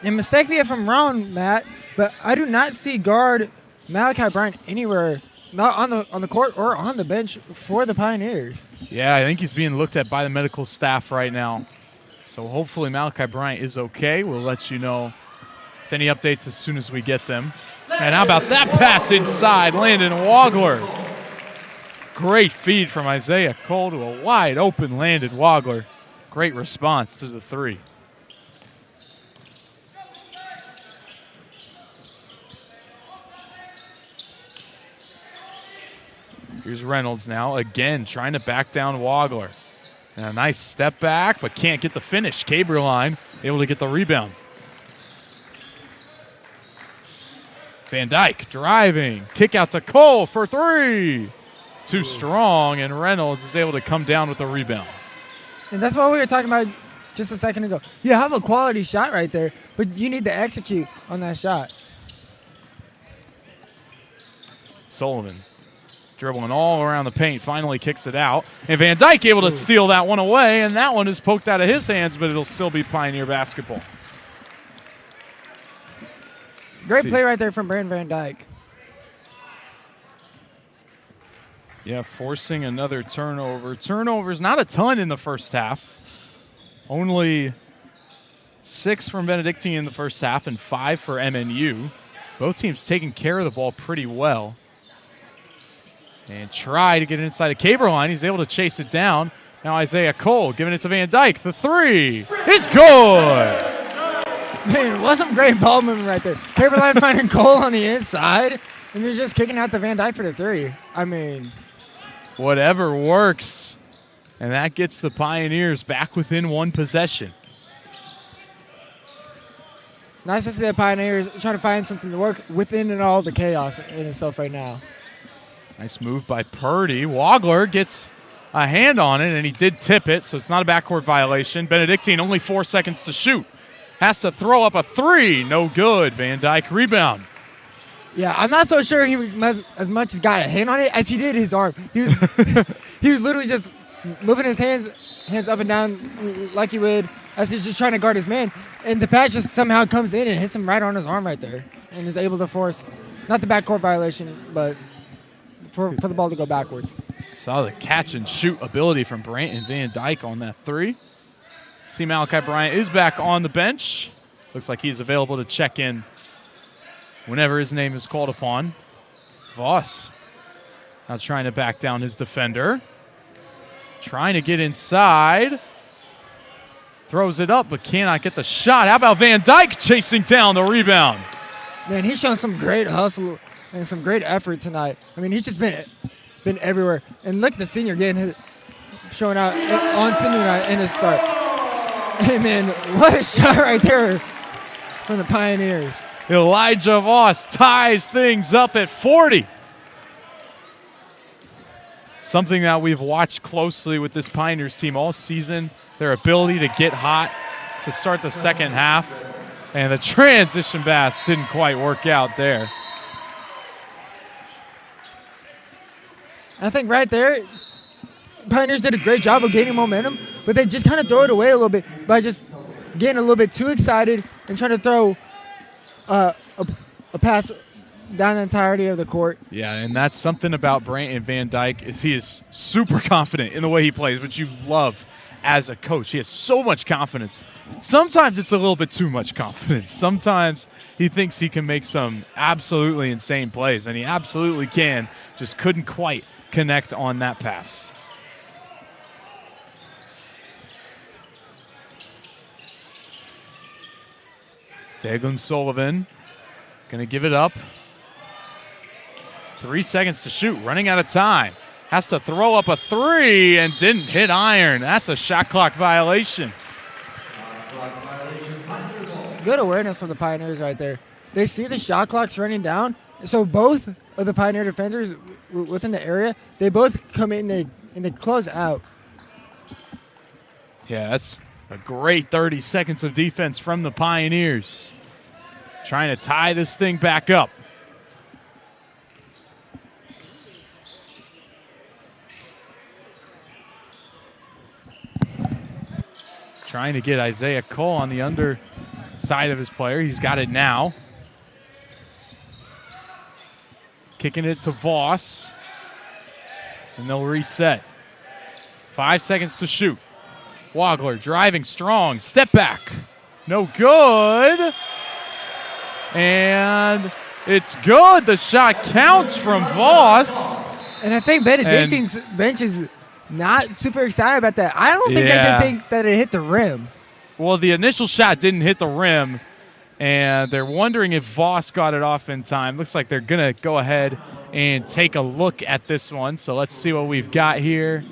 And mistake me if I'm wrong, Matt, but I do not see guard Malachi Bryant anywhere, not on the court or on the bench for the Pioneers. Yeah, I think he's being looked at by the medical staff right now. So hopefully Malachi Bryant is okay. We'll let you know if any updates as soon as we get them. And how about that pass inside, Landon Wagler. Great feed from Isaiah Cole to a wide open Landon Wagler. Great response to the 3. Here's Reynolds now, again, trying to back down Wagler. And a nice step back, but can't get the finish. Caberline able to get the rebound. Van Dyke driving. Kick out to Cole for 3. Too strong, and Reynolds is able to come down with the rebound. And that's what we were talking about just a second ago. You have a quality shot right there, but you need to execute on that shot. Sullivan dribbling all around the paint, finally kicks it out. And Van Dyke able to steal that one away, and that one is poked out of his hands, but it'll still be Pioneer basketball. Great play right there from Brandon Van Dyke. Yeah, forcing another turnover. Turnovers, not a ton in the first half. Only 6 from Benedictine in the first half and 5 for MNU. Both teams taking care of the ball pretty well. And try to get inside the Caber line. He's able to chase it down. Now Isaiah Cole giving it to Van Dyke. The three is good. Man, was some great ball movement right there. Caber line finding Cole on the inside, and they're just kicking out to Van Dyke for the three. I mean, whatever works. And that gets the Pioneers back within one possession. nice to see the Pioneers trying to find something to work within and all the chaos in itself right now. Nice move by Purdy. Wagler gets a hand on it, and he did tip it, so it's not a backcourt violation. Benedictine only 4 seconds to shoot. Has to throw up a three. No good. Van Dyke rebound. Yeah, I'm not so sure he was as much as got a hand on it as he did his arm. He was he was literally just moving his hands up and down like he would as he's just trying to guard his man. And the patch just somehow comes in and hits him right on his arm right there and is able to force, not the backcourt violation, but for the ball to go backwards. Saw the catch and shoot ability from Brandon Van Dyke on that three. See Malachi Bryant is back on the bench. Looks like he's available to check in whenever his name is called upon. Voss now trying to back down his defender. Trying to get inside. Throws it up but cannot get the shot. How about Van Dyke chasing down the rebound? Man, he's shown some great hustle and some great effort tonight. I mean, he's just been everywhere. And look at the senior showing out on senior night in his start. Hey, man, what a shot right there from the Pioneers. Elijah Voss ties things up at 40. Something that we've watched closely with this Pioneers team all season, their ability to get hot to start the second half. And the transition pass didn't quite work out there. I think right there, Pioneers did a great job of gaining momentum, but they just kind of throw it away a little bit by just getting a little bit too excited and trying to throw a pass down the entirety of the court. Yeah, and that's something about Brandon Van Dyke is he is super confident in the way he plays, which you love as a coach. He has so much confidence. Sometimes it's a little bit too much confidence. Sometimes he thinks he can make some absolutely insane plays, and he absolutely can. Just couldn't quite connect on that pass. Daglin Sullivan going to give it up. 3 seconds to shoot, running out of time. Has to throw up a three and didn't hit iron. That's a shot clock violation. Good awareness from the Pioneers right there. They see the shot clocks running down, so both of the Pioneer defenders within the area, they both come in and they close out. Yeah, that's a great 30 seconds of defense from the Pioneers. Trying to tie this thing back up. Trying to get Isaiah Cole on the underside of his player. He's got it now. Kicking it to Voss. And they'll reset. 5 seconds to shoot. Wagler driving strong. Step back. No good. And it's good. The shot counts from Voss. And I think Benedictine's bench is not super excited about that. I don't think they can think that it hit the rim. Well, the initial shot didn't hit the rim, and they're wondering if Voss got it off in time. Looks like they're going to go ahead and take a look at this one. So let's see what we've got here.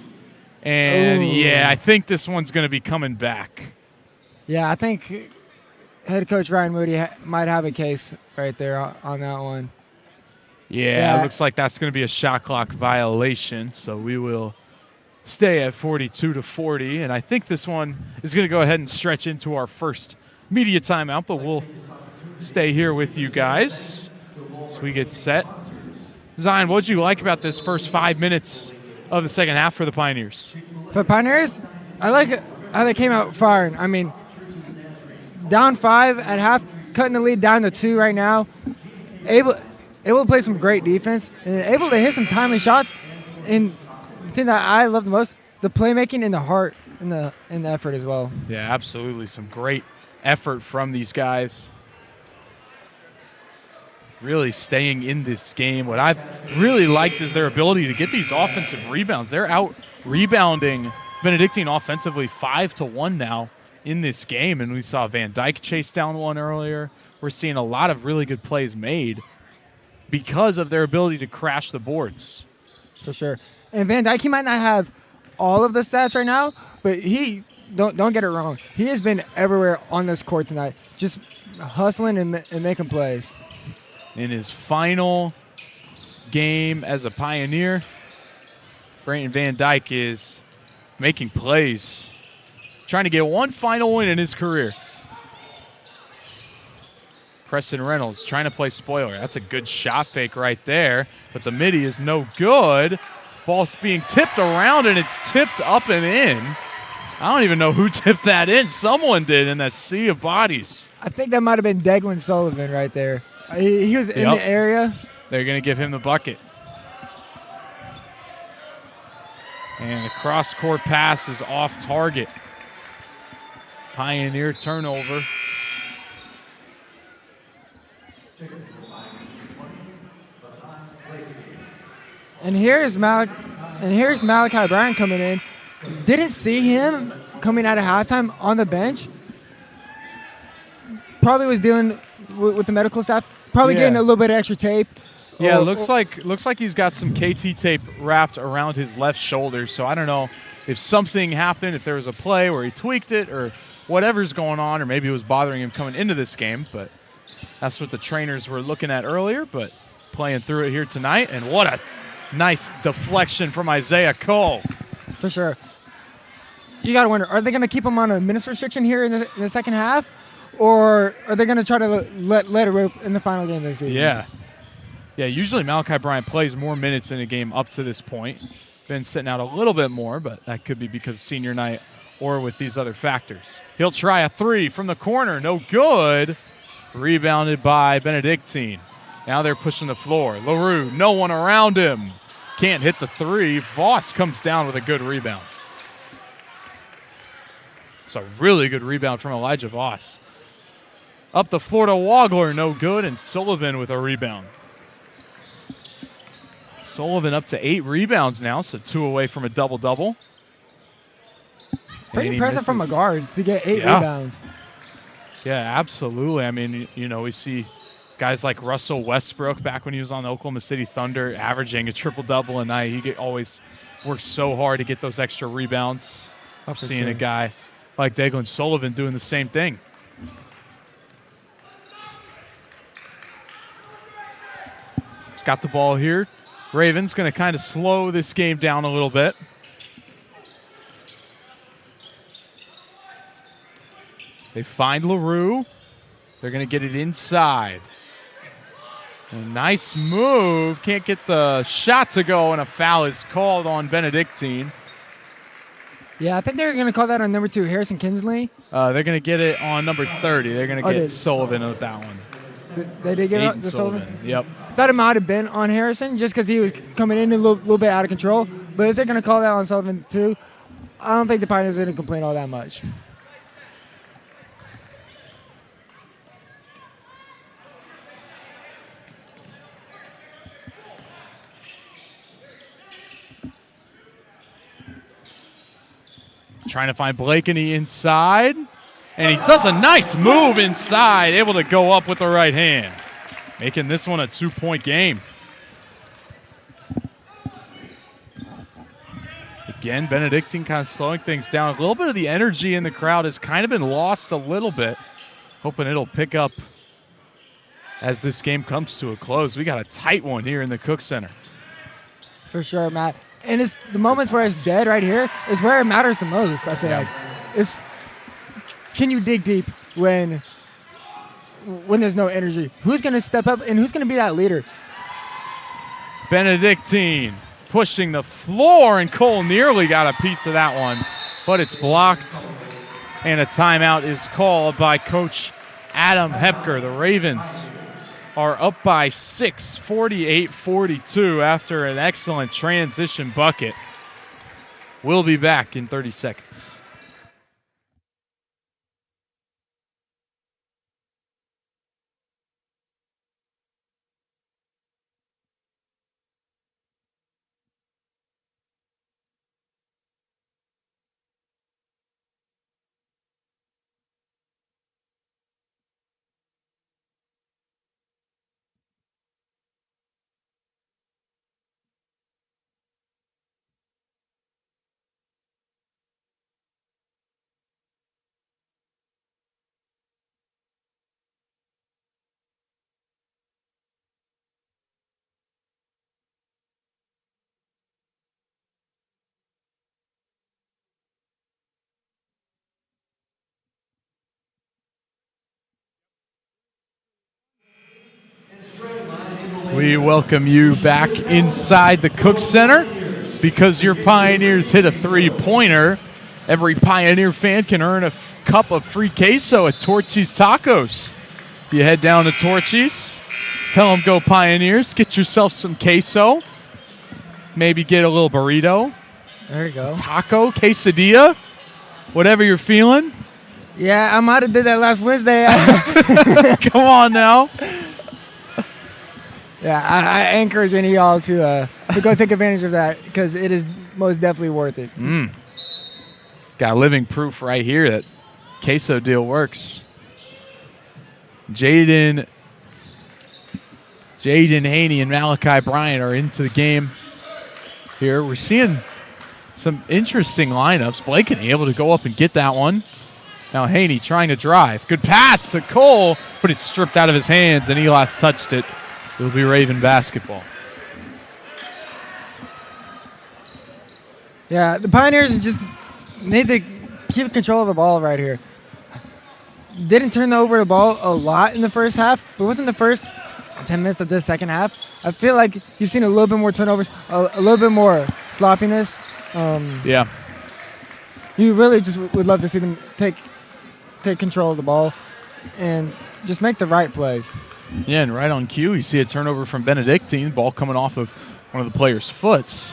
And, yeah, I think this one's going to be coming back. Yeah, I think head coach Ryan Moody might have a case right there on that one. Yeah, it looks like that's going to be a shot clock violation. So we will stay at 42-40. And I think this one is going to go ahead and stretch into our first media timeout. But we'll stay here with you guys as we get set Zion, what did you like about this first 5 minutes of the second half for the Pioneers? For Pioneers, I like how they came out firing. I mean, down 5 at half, cutting the lead down to 2 right now. Able to play some great defense and able to hit some timely shots. And the thing that I love the most, the playmaking and the heart and the effort as well. Yeah, absolutely. Some great effort from these guys. Really staying in this game. What I've really liked is their ability to get these offensive rebounds. They're out rebounding Benedictine offensively 5-1 now in this game, and we saw Van Dyke chase down one earlier. We're seeing a lot of really good plays made because of their ability to crash the boards. For sure. And Van Dyke, he might not have all of the stats right now, but he don't get it wrong. He has been everywhere on this court tonight, just hustling and making plays. In his final game as a Pioneer, Brayton Van Dyke is making plays, trying to get one final win in his career. Preston Reynolds trying to play spoiler. That's a good shot fake right there, but the midi is no good. Ball's being tipped around, and it's tipped up and in. I don't even know who tipped that in. Someone did in that sea of bodies. I think that might have been Declan Sullivan right there. He was in the area. They're going to give him the bucket. And the cross-court pass is off target. Pioneer turnover. And here's Malachi Bryan coming in. Didn't see him coming out of halftime on the bench. Probably was dealing with the medical staff. Probably getting a little bit of extra tape. Yeah, looks like he's got some KT tape wrapped around his left shoulder. So I don't know if something happened, if there was a play where he tweaked it or whatever's going on, or maybe it was bothering him coming into this game. But that's what the trainers were looking at earlier, but playing through it here tonight. And what a nice deflection from Isaiah Cole. For sure. You got to wonder, are they going to keep him on a minutes restriction here in the second half? Or are they going to try to let it rip in the final game this season? Yeah, usually Malachi Bryan plays more minutes in a game up to this point. Been sitting out a little bit more, but that could be because of senior night or with these other factors. He'll try a three from the corner. No good. Rebounded by Benedictine. Now they're pushing the floor. LaRue, no one around him. Can't hit the three. Voss comes down with a good rebound. It's a really good rebound from Elijah Voss. Up the floor to Wagler, no good, and Sullivan with a rebound. Sullivan up to 8 rebounds now, so 2 away from a double-double. It's pretty impressive from a guard to get 8 rebounds. Yeah, absolutely. I mean, you know, we see guys like Russell Westbrook back when he was on the Oklahoma City Thunder averaging a triple-double a night. He always works so hard to get those extra rebounds. I'm seeing a guy like Declan Sullivan doing the same thing. He's got the ball here. Ravens going to kind of slow this game down a little bit. They find LaRue. They're going to get it inside. A nice move. Can't get the shot to go, and a foul is called on Benedictine. Yeah, I think they're going to call that on number 2, Harrison Kinsley. They're going to get it on number 30. They're going to get Sullivan with that one. They did get it to Sullivan? Yep. I thought it might have been on Harrison just because he was coming in a little bit out of control. But if they're going to call that on Sullivan too, I don't think the Pioneers are going to complain all that much. Trying to find Blakeney inside. And he does a nice move inside, able to go up with the right hand. Making this one a 2-point game. Again, Benedictine kind of slowing things down. A little bit of the energy in the crowd has kind of been lost a little bit. Hoping it'll pick up as this game comes to a close. We got a tight one here in the Cook Center. For sure, Matt. And it's the moments where it's dead right here is where it matters the most, I feel like. Can you dig deep when there's no energy? Who's going to step up and who's going to be that leader? Benedictine pushing the floor, and Cole nearly got a piece of that one, but it's blocked. And a timeout is called by Coach Adam Hepker. The Ravens are up by 6, 48-42 after an excellent transition bucket. We'll be back in 30 seconds. We welcome you back inside the Cook Center because your Pioneers hit a three-pointer. Every Pioneer fan can earn a cup of free queso at Torchy's Tacos. You head down to Torchy's, tell them go Pioneers, get yourself some queso, maybe get a little burrito. There you go. Taco, quesadilla, whatever you're feeling. Yeah, I might have did that last Wednesday. Come on now. Yeah, I encourage any of y'all to go take advantage of that because it is most definitely worth it. Got living proof right here that queso deal works. Jaden Haney and Malachi Bryant are into the game here. We're seeing some interesting lineups. Blakeney able to go up and get that one. Now Haney trying to drive. Good pass to Cole, but it's stripped out of his hands, and Elias touched it. It'll be Raven basketball. Yeah, the Pioneers just need to keep control of the ball right here. Didn't turn over the ball a lot in the first half, but within the first 10 minutes of this second half, I feel like you've seen a little bit more turnovers, a little bit more sloppiness. Yeah. You really just would love to see them take control of the ball and just make the right plays. Yeah, and right on cue, you see a turnover from Benedictine. Ball coming off of one of the players' foots,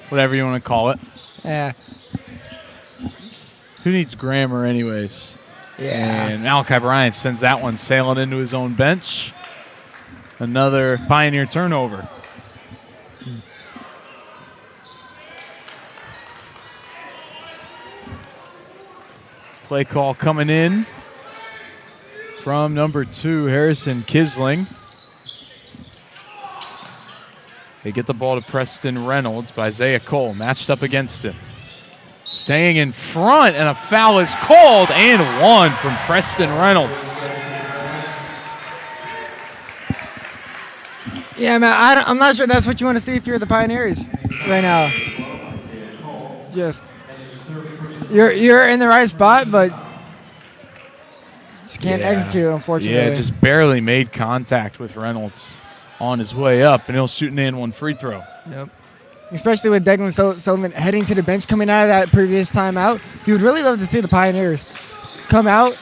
whatever you want to call it. Yeah. Who needs grammar anyways? Yeah. And Malachi Bryant sends that one sailing into his own bench. Another Pioneer turnover. Play call coming in from number 2, Harrison Kisling. They get the ball to Preston Reynolds by Isaiah Cole, matched up against him. Staying in front, and a foul is called, and one from Preston Reynolds. Yeah, man, I'm not sure that's what you want to see if you're the Pioneers right now. Just you're in the right spot, but just can't execute, unfortunately. Yeah, just barely made contact with Reynolds on his way up, and he'll shoot an and one free throw. Yep. Especially with Declan Sullivan heading to the bench coming out of that previous timeout. You would really love to see the Pioneers come out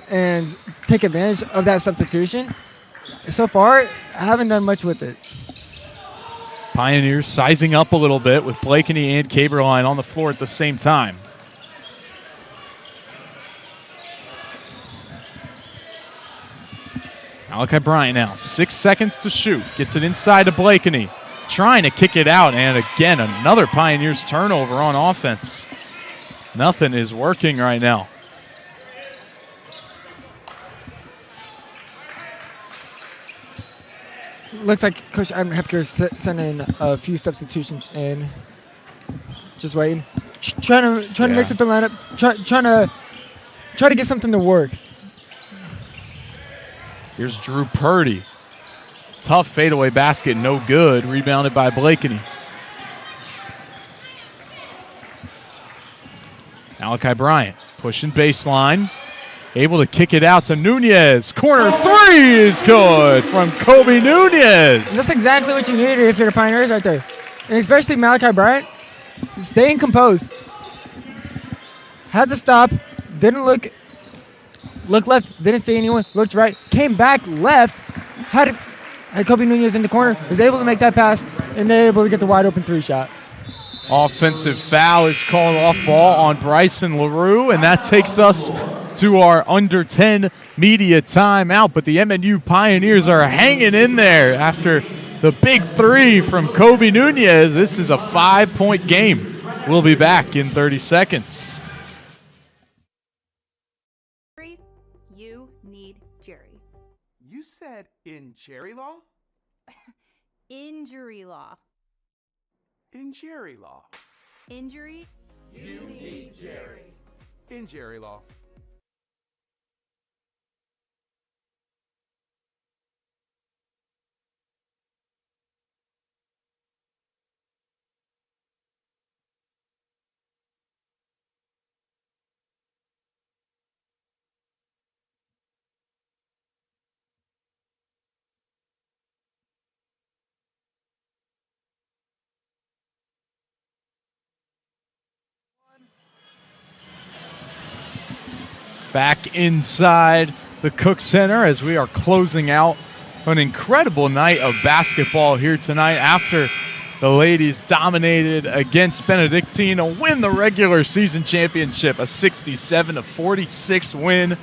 and take advantage of that substitution. So far, I haven't done much with it. Pioneers sizing up a little bit with Blakeney and Caberline on the floor at the same time. Malachi Bryant now, 6 seconds to shoot. Gets it inside to Blakeney. Trying to kick it out, and again, another Pioneers turnover on offense. Nothing is working right now. Looks like Coach Adam Hepker is sending a few substitutions in. Just waiting. Trying to mix up the lineup. Try to get something to work. Here's Drew Purdy. Tough fadeaway basket, no good. Rebounded by Blakeney. Malachi Bryant pushing baseline. able to kick it out to Nunez. Corner three is good from Kobe Nunez. That's exactly what you needed if you're the Pioneers right there. And especially Malachi Bryant, staying composed. Had to stop, didn't look left, didn't see anyone, looked right, came back left, had Kobe Nunez in the corner, was able to make that pass, and they're able to get the wide open 3 shot. Offensive foul is called off ball on Bryson LaRue, and that takes us to our under 10 media timeout. But the MNU Pioneers are hanging in there after the big 3 from Kobe Nunez. This is a 5-point game. We'll be back in 30 seconds. You need Jerry. You said in Jerry law? Injury law. In Jerry law. Injury. You need Jerry. In Jerry law. Back inside the Cook Center as we are closing out an incredible night of basketball here tonight after the ladies dominated against Benedictine to win the regular season championship, a 67-46 win,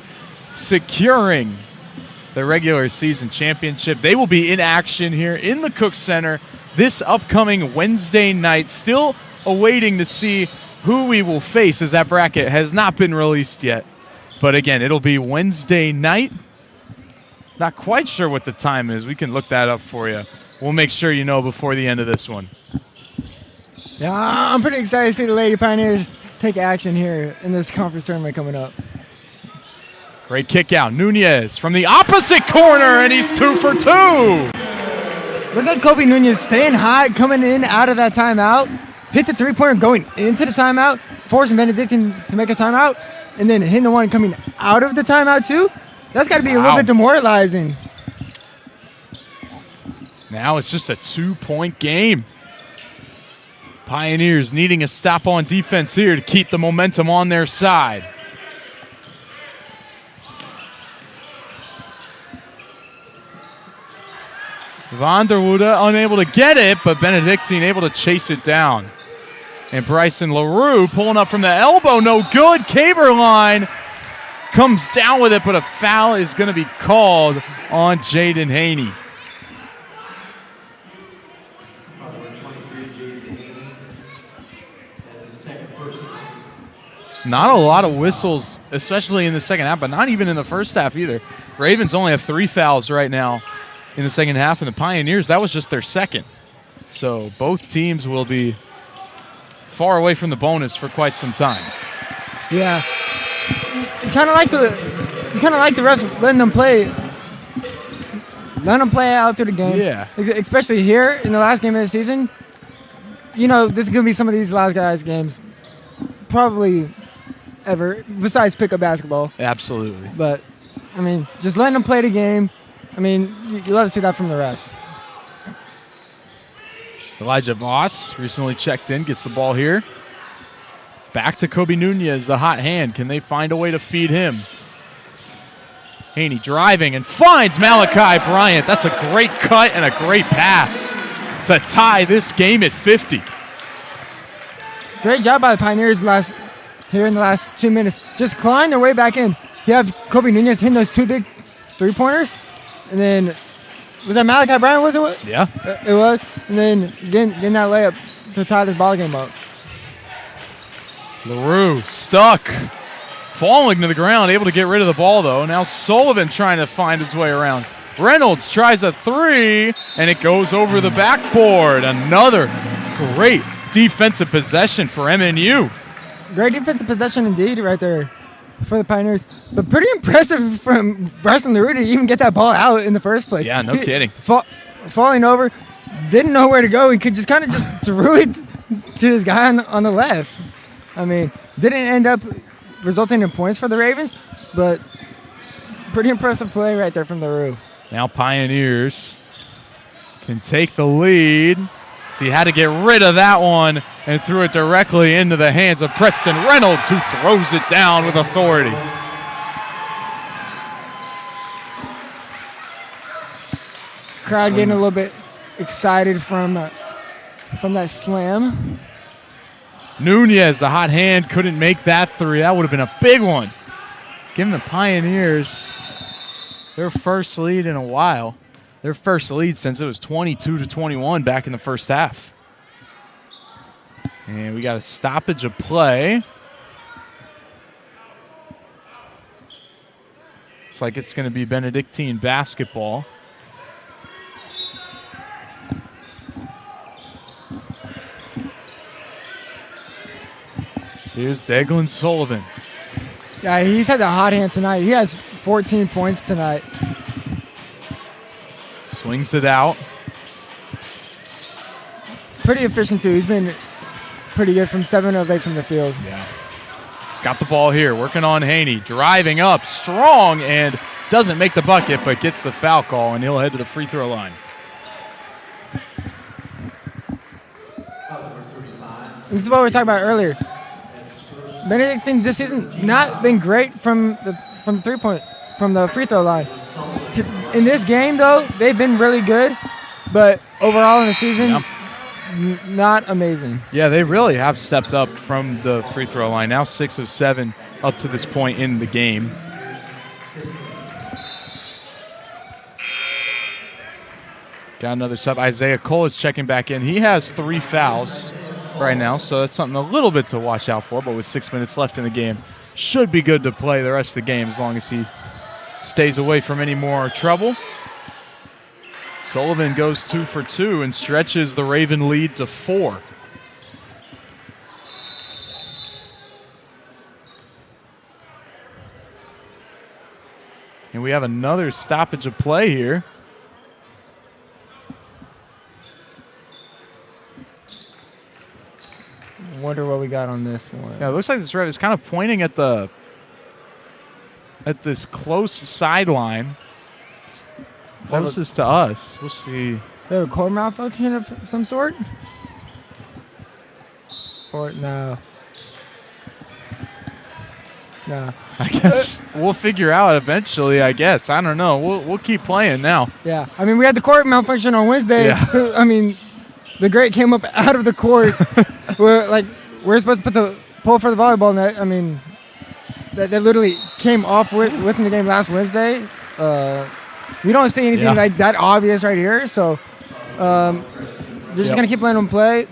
securing the regular season championship. They will be in action here in the Cook Center this upcoming Wednesday night, still awaiting to see who we will face as that bracket has not been released yet. But again, it'll be Wednesday night. Not quite sure what the time is. We can look that up for you. We'll make sure you know before the end of this one. Yeah, I'm pretty excited to see the Lady Pioneers take action here in this conference tournament coming up. Great kick out. Nunez from the opposite corner, and he's 2 for 2. Look at Kobe Nunez staying high, coming in out of that timeout. Hit the 3-pointer going into the timeout, forcing Benedictine to make a timeout. And then hitting the one coming out of the timeout, too? That's got to be a little bit demoralizing. Now it's just a 2-point game. Pioneers needing a stop on defense here to keep the momentum on their side. Vanderwoode unable to get it, but Benedictine able to chase it down. And Bryson LaRue pulling up from the elbow, no good. Caberline comes down with it, but a foul is going to be called on Jaden Haney. Not a lot of whistles, especially in the second half, but not even in the first half either. Ravens only have 3 fouls right now in the second half, and the Pioneers, that was just their second. So both teams will be far away from the bonus for quite some time. Yeah, you kind of like the refs letting them play out through the game. Yeah, especially here in the last game of the season. You know, this is gonna be some of these last guys' games, probably ever, besides pickup basketball. Absolutely. But I mean, just letting them play the game. I mean, you love to see that from the refs. Elijah Voss recently checked in, gets the ball here. Back to Kobe Nunez, the hot hand. Can they find a way to feed him? Haney driving and finds Malachi Bryant. That's a great cut and a great pass to tie this game at 50. Great job by the Pioneers here in the last 2 minutes. Just clawing their way back in. You have Kobe Nunez hitting those 2 big 3-pointers. And then, was that Malachi Bryant, was it? Yeah. It was. And then getting that layup to tie this ball game up. LaRue stuck, falling to the ground, able to get rid of the ball, though. Now Sullivan trying to find his way around. Reynolds tries a 3, and it goes over the backboard. Another great defensive possession for MNU. Great defensive possession indeed right there for the Pioneers. But pretty impressive from Bryson LaRue to even get that ball out in the first place. Yeah, no kidding. Falling over, didn't know where to go. He could just kind of just threw it to his guy on the left. I mean, didn't end up resulting in points for the Ravens, but Pretty impressive play right there from the Roo. Now Pioneers can take the lead. So he had to get rid of that one and threw it directly into the hands of Preston Reynolds, who throws it down with authority. Crowd getting a little bit excited from that slam. Nunez, the hot hand, couldn't make that three. That would have been a big one. Giving the Pioneers their first lead in a while. Their first lead since it was 22-21 back in the first half. And we got a stoppage of play. Looks like it's going to be Benedictine basketball. Here's Declan Sullivan. Yeah, he's had the hot hand tonight. He has 14 points tonight. Swings it out. Pretty efficient, too. He's been pretty good from 7 of 8 from the field. Yeah. He's got the ball here, working on Haney. Driving up, strong, and doesn't make the bucket, but gets the foul call, and he'll head to the free throw line. This is what we were talking about earlier. Benedictine this season not been great from the free throw line. In this game though, they've been really good, but overall in the season, not amazing. Yeah, they really have stepped up from the free throw line. Now 6 of 7 up to this point in the game. Got another sub. Isaiah Cole is checking back in. He has 3 fouls right now, so that's something a little bit to watch out for, but with 6 minutes left in the game, should be good to play the rest of the game as long as he stays away from any more trouble. Sullivan goes 2 for 2 and stretches the Raven lead to 4. And we have another stoppage of play here. Wonder what we got on this one. Yeah, it looks like this ref is kind of pointing at this close sideline. Closest to us. We'll see. They have a core malfunction of some sort? Or no? No. I guess we'll figure out eventually, I guess. I don't know. We'll keep playing now. Yeah. I mean, we had the court malfunction on Wednesday. Yeah. I mean, the great came up out of the court. We're supposed to put the pull for the volleyball net. I mean, that literally came off within the game last Wednesday. We don't see anything like that obvious right here. So they're just going to keep letting them play.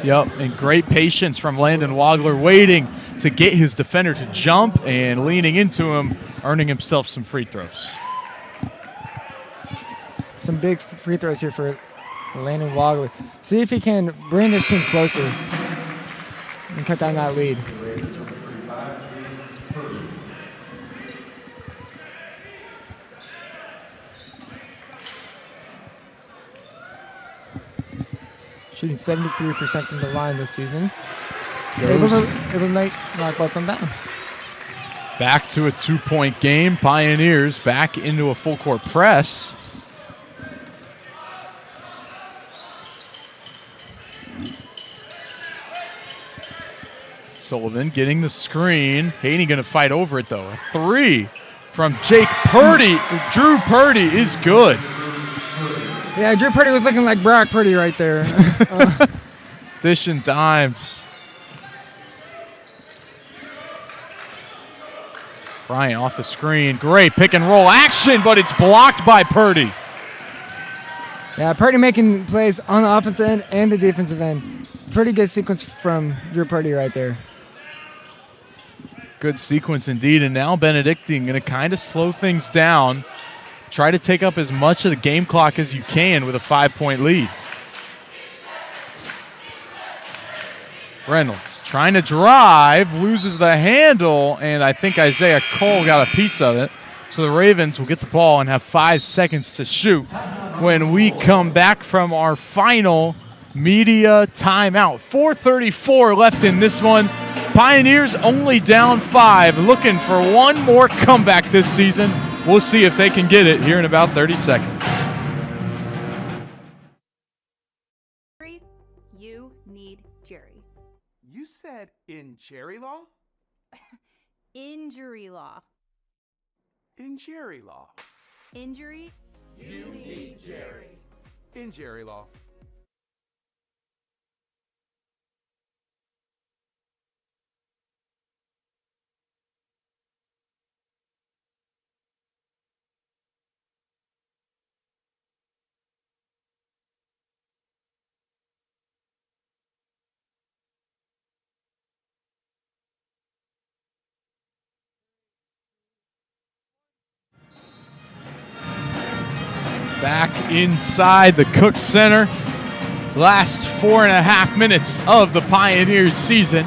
Yep, and great patience from Landon Wagler, waiting to get his defender to jump and leaning into him, earning himself some free throws. Some big free throws here for Landon Wagler. See if he can bring this team closer and cut down that lead. Shooting 73% from the line this season. Able to knock both them down. Back to a 2-point game. Pioneers back into a full court press. Sullivan getting the screen. Haney going to fight over it, though. A 3 from Jake Purdy. Drew Purdy is good. Yeah, Drew Purdy was looking like Brock Purdy right there. Dish and dimes. Bryant off the screen. Great pick and roll action, but it's blocked by Purdy. Yeah, Purdy making plays on the offensive end and the defensive end. Pretty good sequence from Drew Purdy right there. Good sequence indeed, and now Benedictine going to kind of slow things down. Try to take up as much of the game clock as you can with a 5-point lead. Reynolds trying to drive, loses the handle, and I think Isaiah Cole got a piece of it. So the Ravens will get the ball and have 5 seconds to shoot when we come back from our final media timeout. 4:34 left in this one. Pioneers only down 5, looking for one more comeback this season. we'll see if they can get it here in about 30 seconds. You need Jerry. You said in Jerry Law? Injury law. In Jerry Law. Injury. You need Jerry. In Jerry Law. Back inside the Cook Center. Last 4.5 minutes of the Pioneers season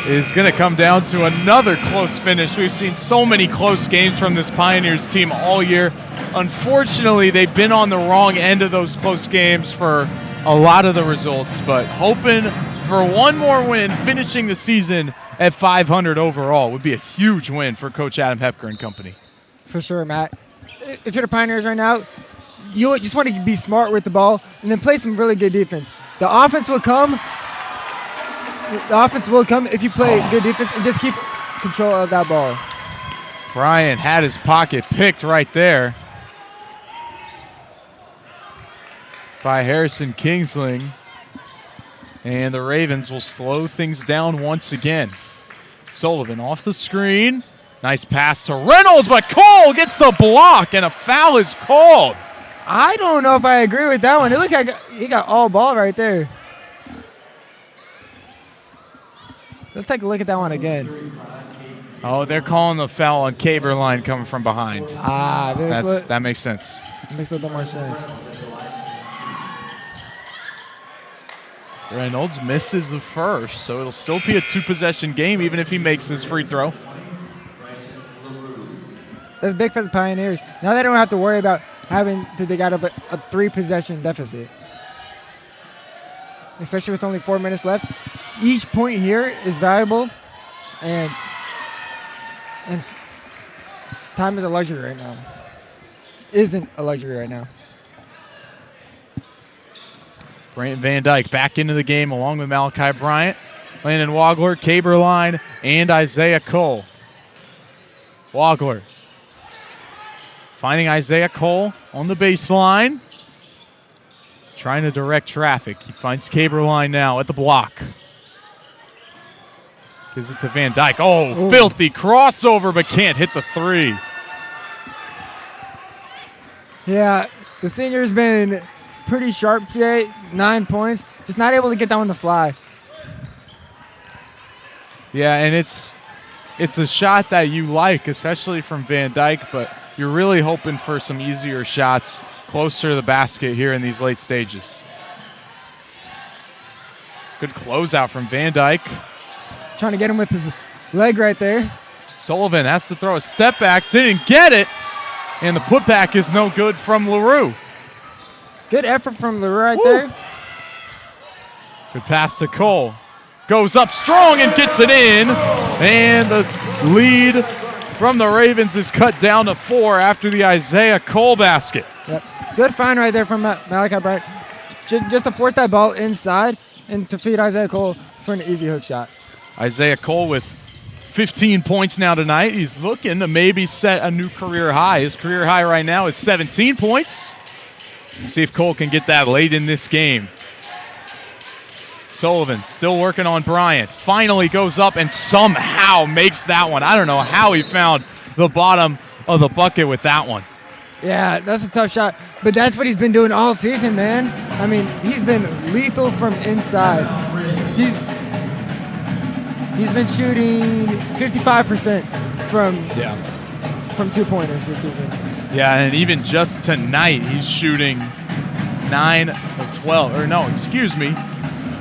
is going to come down to another close finish. We've seen so many close games from this Pioneers team all year. Unfortunately, they've been on the wrong end of those close games for a lot of the results, but hoping for one more win, finishing the season at 500 overall would be a huge win for Coach Adam Hepker and company. For sure, Matt. If you're the Pioneers right now, you just want to be smart with the ball and then play some really good defense. The offense will come. The offense will come if you play good defense and just keep control of that ball. Bryant had his pocket picked right there by Harrison Kingsling. And the Ravens will slow things down once again. Sullivan off the screen. Nice pass to Reynolds, but Cole gets the block, and a foul is called. I don't know if I agree with that one. It looked like he got all ball right there. Let's take a look at that one again. Oh, they're calling the foul on Caberline coming from behind. That makes sense. Makes a little bit more sense. Reynolds misses the first, so it'll still be a two-possession game even if he makes his free throw. That's big for the Pioneers. Now they don't have to worry about having to dig out of a three-possession deficit. Especially with only 4 minutes left. Each point here is valuable, and time is a luxury right now. Isn't a luxury right now. Brant Van Dyke back into the game along with Malachi Bryant, Landon Wagler, Caberline, and Isaiah Cole. Wagler finding Isaiah Cole on the baseline, trying to direct traffic. He finds Caberline now at the block. Gives it to Van Dyke. Oh, filthy crossover, but can't hit the three. Yeah, the senior's been pretty sharp today. 9 points. Just not able to get that one to fly. Yeah, and it's a shot that you like, especially from Van Dyke, but you're really hoping for some easier shots closer to the basket here in these late stages. Good closeout from Van Dyke. Trying to get him with his leg right there. Sullivan has to throw a step back, didn't get it, and the putback is no good from LaRue. Good effort from LaRue right there. Good pass to Cole. Goes up strong and gets it in. And the lead from the Ravens is cut down to 4 after the Isaiah Cole basket. Yep. Good find right there from Malachi Bryant. Just to force that ball inside and to feed Isaiah Cole for an easy hook shot. Isaiah Cole with 15 points now tonight. He's looking to maybe set a new career high. His career high right now is 17 points. See if Cole can get that late in this game. Sullivan still working on Bryant. Finally goes up and somehow makes that one. I don't know how he found the bottom of the bucket with that one. Yeah, that's a tough shot. But that's what he's been doing all season, man. I mean, he's been lethal from inside. He's been shooting 55% from two-pointers this season. Yeah, and even just tonight, he's shooting 9 of 12. Or no, excuse me.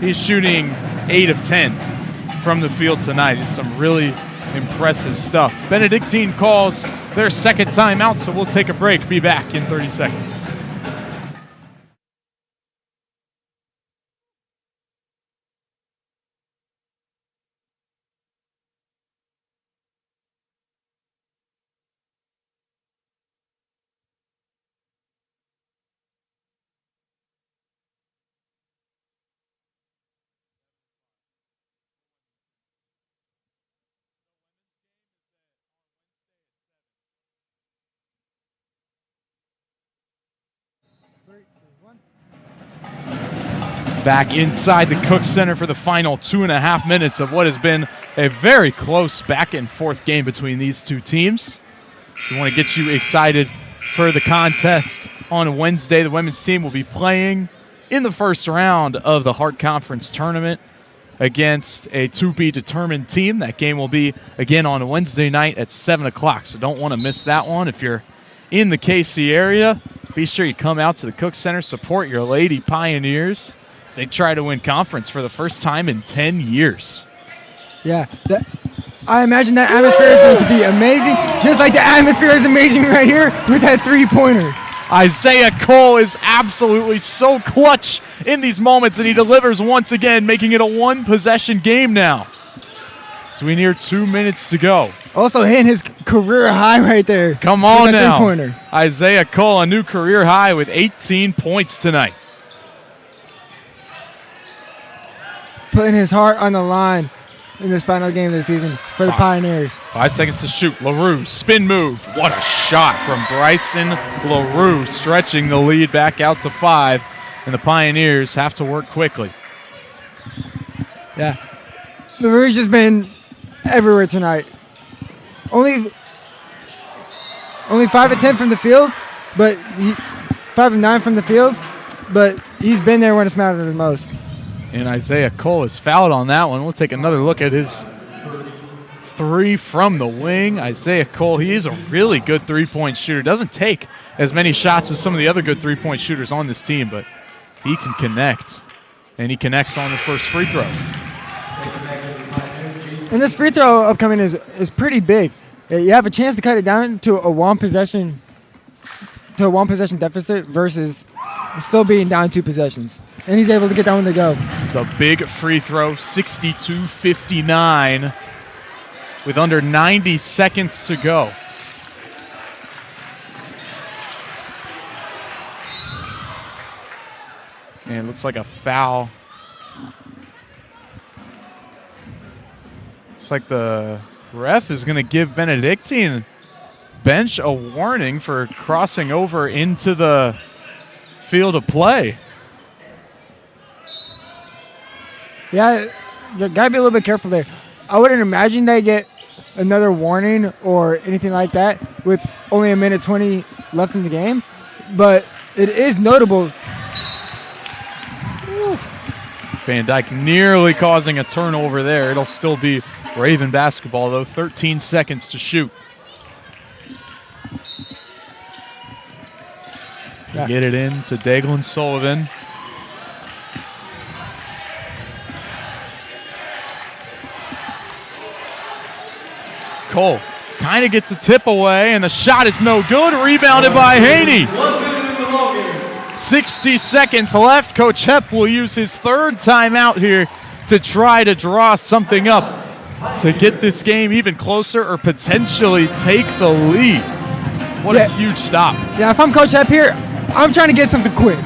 He's shooting 8 of 10 from the field tonight. It's some really impressive stuff. Benedictine calls their second timeout, so we'll take a break. Be back in 30 seconds. Back inside the Cook Center for the final 2.5 minutes of what has been a very close back and forth game between these two teams. We want to get you excited for the contest on Wednesday. The women's team will be playing in the first round of the Hart Conference tournament against a to-be-determined team. That game will be, again, on Wednesday night at 7 o'clock, so don't want to miss that one. If you're in the KC area, be sure you come out to the Cook Center, support your Lady Pioneers as they try to win conference for the first time in 10 years. Yeah, I imagine that atmosphere is going to be amazing, just like the atmosphere is amazing right here with that three-pointer. Isaiah Cole is absolutely so clutch in these moments, and he delivers once again, making it a one-possession game now. So we near 2 minutes to go. Also hitting his career high right there. Come on now. Three-pointer. Isaiah Cole, a new career high with 18 points tonight. Putting his heart on the line in this final game of the season for the Pioneers. 5 seconds to shoot. LaRue, spin move. What a shot from Bryson LaRue, stretching the lead back out to 5, and the Pioneers have to work quickly. Yeah. LaRue's just been everywhere tonight. Only 5 of 10 from the field, but 5 of 9 from the field, but he's been there when it's mattered the most. And Isaiah Cole is fouled on that one. We'll take another look at his three from the wing. Isaiah Cole, he is a really good three-point shooter. Doesn't take as many shots as some of the other good three-point shooters on this team, but he can connect. And he connects on the first free throw. And this free throw upcoming is pretty big. You have a chance to cut it down to a one possession deficit versus still being down 2 possessions. And he's able to get that one to go. It's a big free throw, 62-59, with under 90 seconds to go. And it looks like a foul. Looks like the ref is going to give Benedictine bench a warning for crossing over into the field of play. Yeah, you got to be a little bit careful there. I wouldn't imagine they get another warning or anything like that with only a minute 20 left in the game. But it is notable. Van Dyke nearly causing a turnover there. It'll still be Raven basketball, though. 13 seconds to shoot. Yeah. Get it in to Daglin Sullivan. Cole kind of gets a tip away, and the shot is no good. Rebounded by Haney. 60 seconds left. Coach Hepp will use his third timeout here to try to draw something up to get this game even closer or potentially take the lead. What a huge stop. Yeah, if I'm Coach Hepp here, I'm trying to get something quick.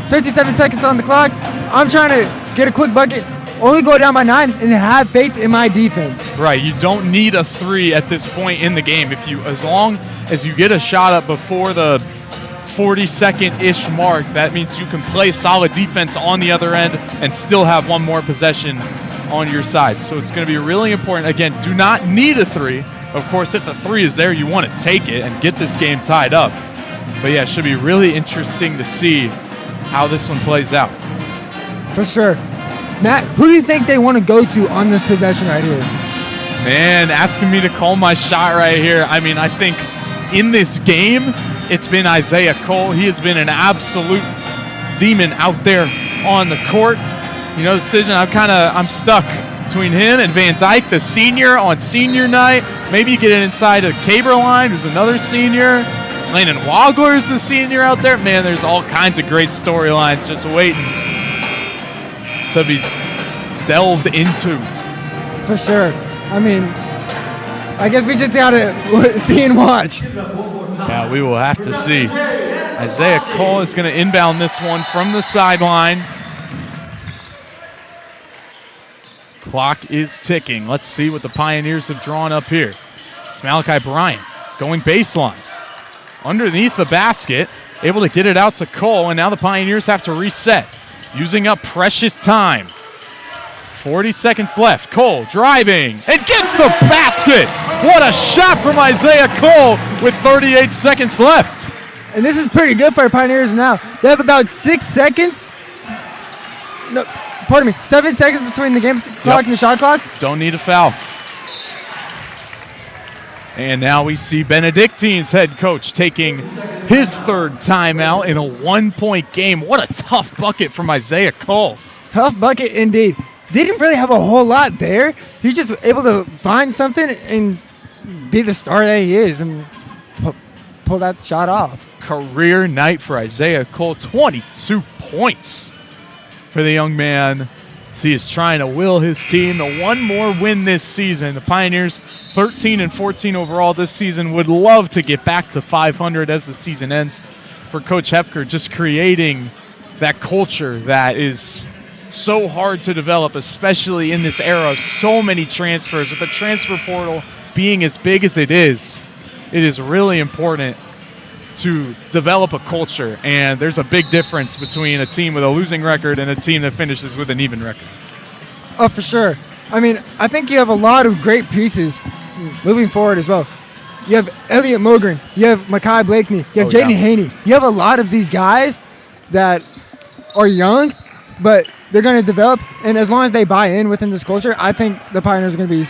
57 seconds on the clock. I'm trying to get a quick bucket. Only go down by 9 and have faith in my defense. Right, you don't need a 3 at this point in the game. As long as you get a shot up before the 40-second-ish mark, that means you can play solid defense on the other end and still have one more possession on your side. So it's going to be really important. Again, do not need a 3. Of course, if the 3 is there, you want to take it and get this game tied up. But yeah, it should be really interesting to see how this one plays out. For sure. Matt, who do you think they want to go to on this possession right here? Man, asking me to call my shot right here. I mean, I think in this game, it's been Isaiah Cole. He has been an absolute demon out there on the court. You know, the decision, I'm stuck between him and Van Dyke, the senior on senior night. Maybe you get it inside of Caberline, who's another senior. Landon Wagler's the senior out there. Man, there's all kinds of great storylines just waiting to be delved into. For sure. I mean, I guess we just got to see and watch. Yeah, we will have to see. Isaiah Cole is going to inbound this one from the sideline. Clock is ticking. Let's see what the Pioneers have drawn up here. It's Malachi Bryant going baseline. Underneath the basket, able to get it out to Cole, and now the Pioneers have to reset, using up precious time. 40 seconds left. Cole driving and gets the basket. What a shot from Isaiah Cole with 38 seconds left. And this is pretty good for our Pioneers now. They have about 6 seconds. No, pardon me, 7 seconds between the game clock and the shot clock. Don't need a foul. And now we see Benedictine's head coach taking his third timeout in a 1-point game. What a tough bucket from Isaiah Cole. Tough bucket indeed. Didn't really have a whole lot there. He's just able to find something and be the star that he is and pull that shot off. Career night for Isaiah Cole, 22 points for the young man. He is trying to will his team to one more win this season. The Pioneers, 13-14 overall this season, would love to get back to 500 as the season ends. For Coach Hepker, just creating that culture that is so hard to develop, especially in this era of so many transfers. With the transfer portal being as big as it is really important to develop a culture, and there's a big difference between a team with a losing record and a team that finishes with an even record. Oh, for sure. I mean, I think you have a lot of great pieces moving forward as well. You have Elliot Mogren, you have Makai Blakeney, you have Jaden Haney. You have a lot of these guys that are young, but they're going to develop, and as long as they buy in within this culture, I think the Pioneers are going to be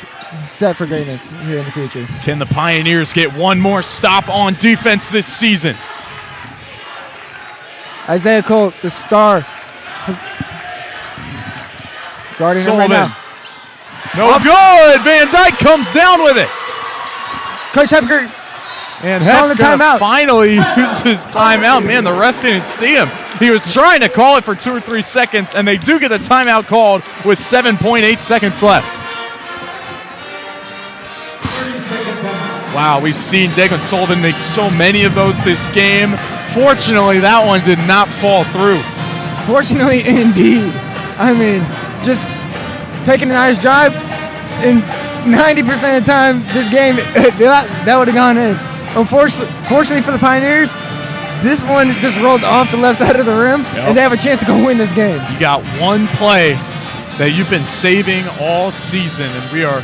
set for greatness here in the future. Can the Pioneers get one more stop on defense this season? Isaiah Cole, the star. Guarding him right now. No good. Van Dyke comes down with it. Coach Hepker. And Hepker finally uses timeout. Man, the ref didn't see him. He was trying to call it for 2 or 3 seconds, and they do get the timeout called with 7.8 seconds left. Wow, we've seen Dagon Sullivan make so many of those this game. Fortunately, that one did not fall through. Fortunately, indeed. I mean, just taking a nice drive, and 90% of the time, this game, that would have gone in. Fortunately for the Pioneers, this one just rolled off the left side of the rim, and they have a chance to go win this game. You got one play that you've been saving all season, and we are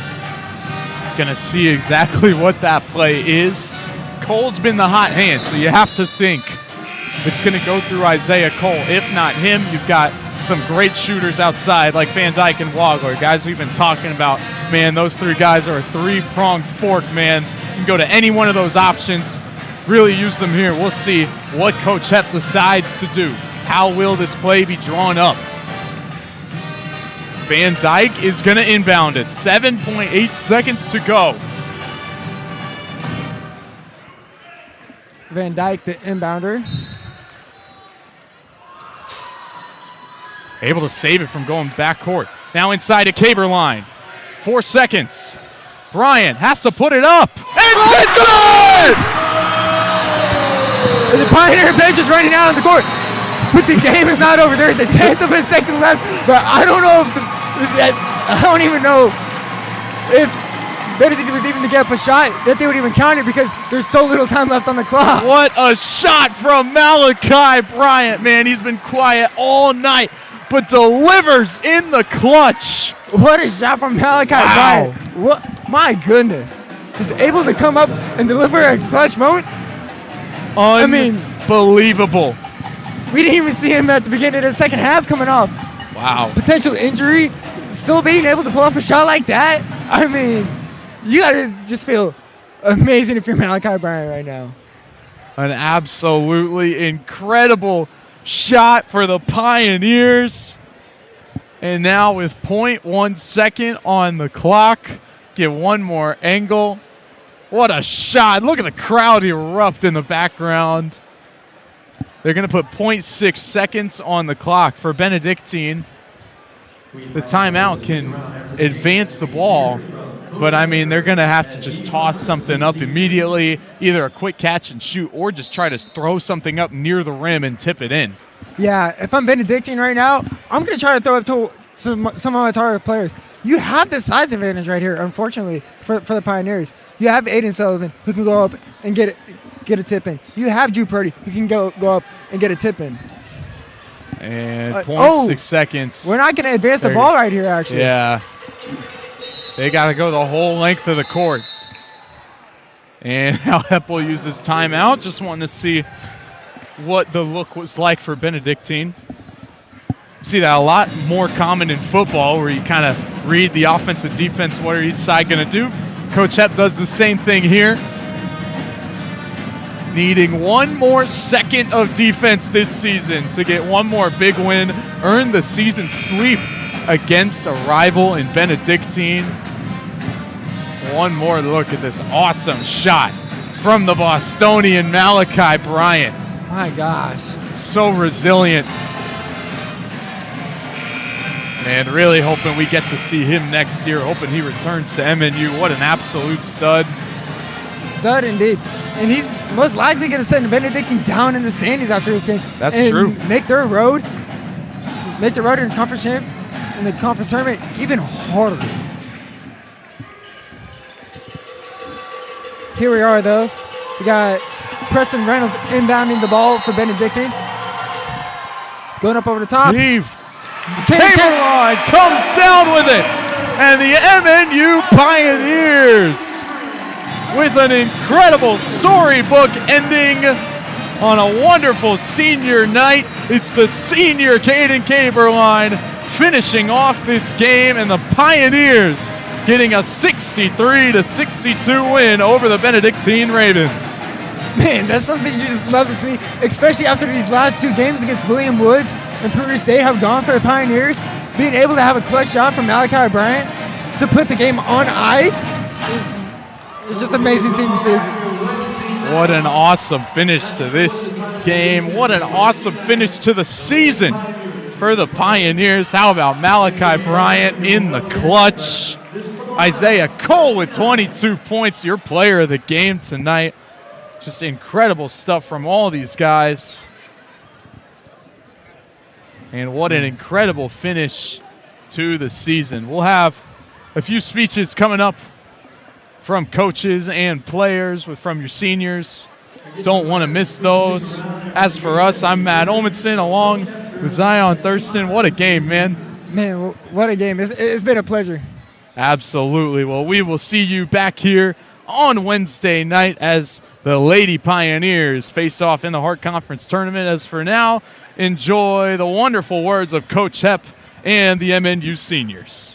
going to see exactly what that play is. Cole's been the hot hand, so you have to think it's going to go through Isaiah Cole. If not him, you've got some great shooters outside like Van Dyke and Wagler, guys we've been talking about. Man, those three guys are a three-pronged fork, man. You can go to any one of those options, really use them here. We'll see what Coach Hep decides to do. How will this play be drawn up? Van Dyke is going to inbound it. 7.8 seconds to go. Van Dyke, the inbounder. Able to save it from going backcourt. Now inside a Caber line. 4 seconds. Bryant has to put it up. And it's good! The Pioneer bench is running out on the court. But the game is not over. There's a tenth of a second left. But I don't know I don't even know if Benedict was even to get up a shot that they would even count it because there's so little time left on the clock. What a shot from Malachi Bryant, man. He's been quiet all night, but delivers in the clutch. What a shot from Malachi Bryant. What? My goodness. He's able to come up and deliver a clutch moment. Unbelievable. We didn't even see him at the beginning of the second half coming off. Wow. Potential injury, still being able to pull off a shot like that. I mean, you got to just feel amazing if you're Malachi Bryant right now. An absolutely incredible shot for the Pioneers. And now with 0.1 second on the clock, get one more angle. What a shot. Look at the crowd erupt in the background. They're going to put 0.6 seconds on the clock for Benedictine. The timeout can advance the ball, but, I mean, they're going to have to just toss something up immediately, either a quick catch and shoot or just try to throw something up near the rim and tip it in. Yeah, if I'm Benedictine right now, I'm going to try to throw it to some of my target players. You have the size advantage right here, unfortunately, for the Pioneers. You have Aiden Sullivan who can go up and get get a tip in. You have Drew Purdy, who can go up and get a tip in. And 0.6 seconds. We're not going to advance the ball right here, actually. Yeah. They got to go the whole length of the court. And now Heppel uses timeout. Just wanting to see what the look was like for Benedictine. See that a lot more common in football, where you kind of read the offense and defense, what are each side going to do. Coach Hepp does the same thing here. Needing one more second of defense this season to get one more big win, earn the season sweep against a rival in Benedictine. One more look at this awesome shot from the Bostonian Malachi Bryant. My gosh. So resilient. And really hoping we get to see him next year. Hoping he returns to MNU. What an absolute stud. Stud indeed. And he's most likely going to send Benedictine down in the standings after this game. That's and true. Make the road in the conference tournament even harder. Here we are, though. We got Preston Reynolds inbounding the ball for Benedictine. He's going up over the top. Cable line comes down with it. And the MNU Pioneers, with an incredible storybook ending on a wonderful senior night. It's the senior Caden Caberline finishing off this game, and the Pioneers getting a 63-62 win over the Benedictine Ravens. Man, that's something you just love to see, especially after these last two games against William Woods and Peru State have gone for the Pioneers. Being able to have a clutch shot from Malachi Bryant to put the game on ice it's just an amazing thing to see. What an awesome finish to this game. What an awesome finish to the season for the Pioneers. How about Malachi Bryant in the clutch? Isaiah Cole with 22 points, your player of the game tonight. Just incredible stuff from all these guys. And what an incredible finish to the season. We'll have a few speeches coming up from coaches and players from your seniors. Don't want to miss those. As for us, I'm Matt Olmanson along with Zion Thurston. What a game, man. Man, what a game. It's been a pleasure. Absolutely. Well, we will see you back here on Wednesday night as the Lady Pioneers face off in the Hart Conference Tournament. As for now, enjoy the wonderful words of Coach Hepp and the MNU seniors.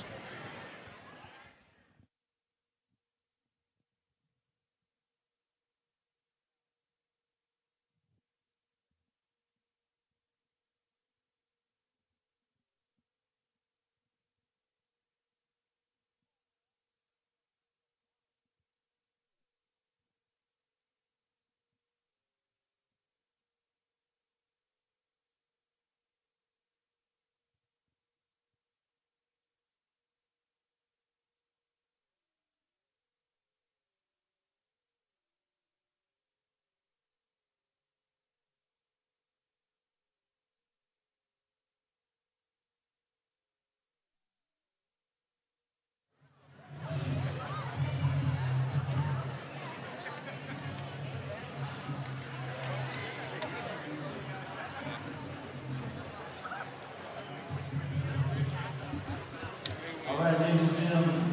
All right, ladies and gentlemen,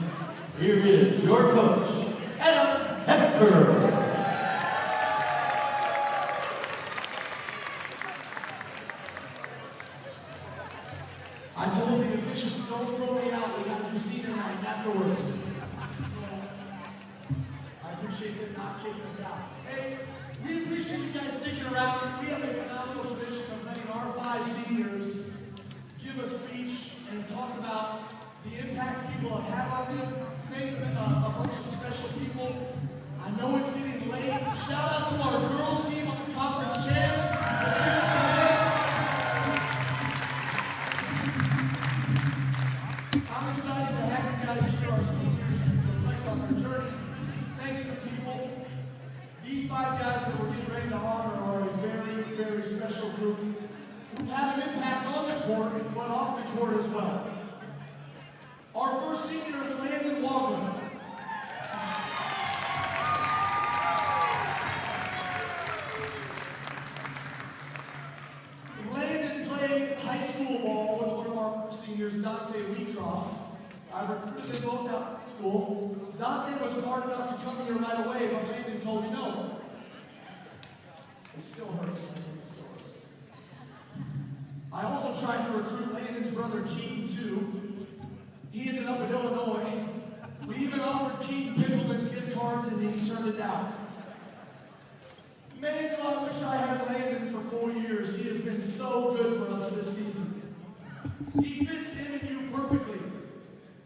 here is your coach, Adam Hector. I told the officials, don't throw me out. We got to do senior night afterwards. So I appreciate them not kicking us out. Hey, we appreciate you guys sticking around. We have a phenomenal tradition of letting our 5 seniors give a speech and talk about the impact people have had on them. Thank a bunch of special people. I know it's getting late. Shout out to our girls team on the conference champs. Let's give them a hand. I'm excited to have you guys here, our seniors, reflect on their journey. Thanks to people. These 5 guys that we're getting ready to honor are a very, very special group who've had an impact on the court, but off the court as well. Our first senior is Landon Wagner. cool. Dante was smart enough to come here right away, but Landon told me no. It still hurts, Landon, it still hurts. I also tried to recruit Landon's brother Keaton too. He ended up in Illinois. We even offered Keaton Pickleman's gift cards and he turned it down. Man, I wish I had Landon for 4 years. He has been so good for us this season. He fits MNU perfectly.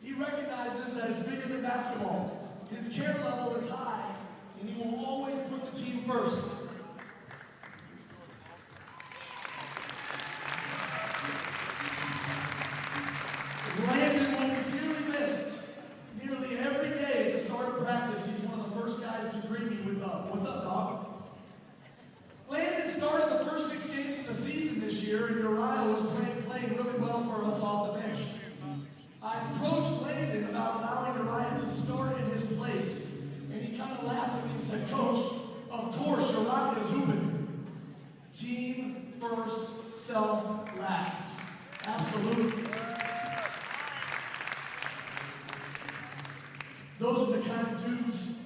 He recognizes that it's bigger than basketball. His care level is high, and he will always put the team first. Landon will be dearly missed. Nearly every day at the start of practice, he's one of the first guys to greet me with, "What's up, dog?" Landon started the first 6 games of the season this year, and Uriah was playing really well for us off the bench. I approached Landon about allowing Uriah to start in his place, and he kind of laughed at me and said, "Coach, of course Uriah is hooping. Team first, self last." Absolutely. Those are the kind of dudes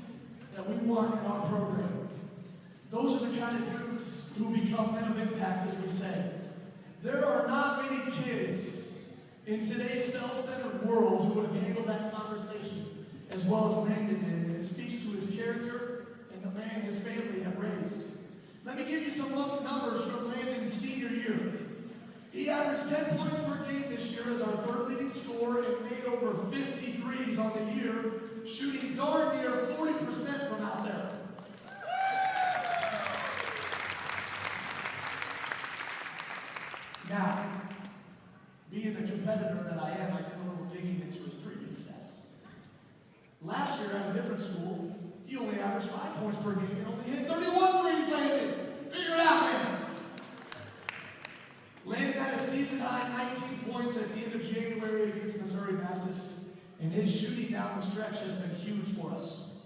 that we want in our program. Those are the kind of dudes who become men of impact, as we say. There are not many kids in today's self-centered world who would have handled that conversation as well as Landon did, and it speaks to his character and the man his family have raised. Let me give you some numbers from Landon's senior year. He averaged 10 points per game this year as our 3rd leading scorer and made over 50 threes on the year, shooting darn near 40% from out there. Now, being the competitor that I am, I did a little digging into his previous stats. Last year at a different school, he only averaged 5 points per game and only hit 31 threes, Landon. Figure it out, man. Landon had a season-high 19 points at the end of January against Missouri Baptist, and his shooting down the stretch has been huge for us.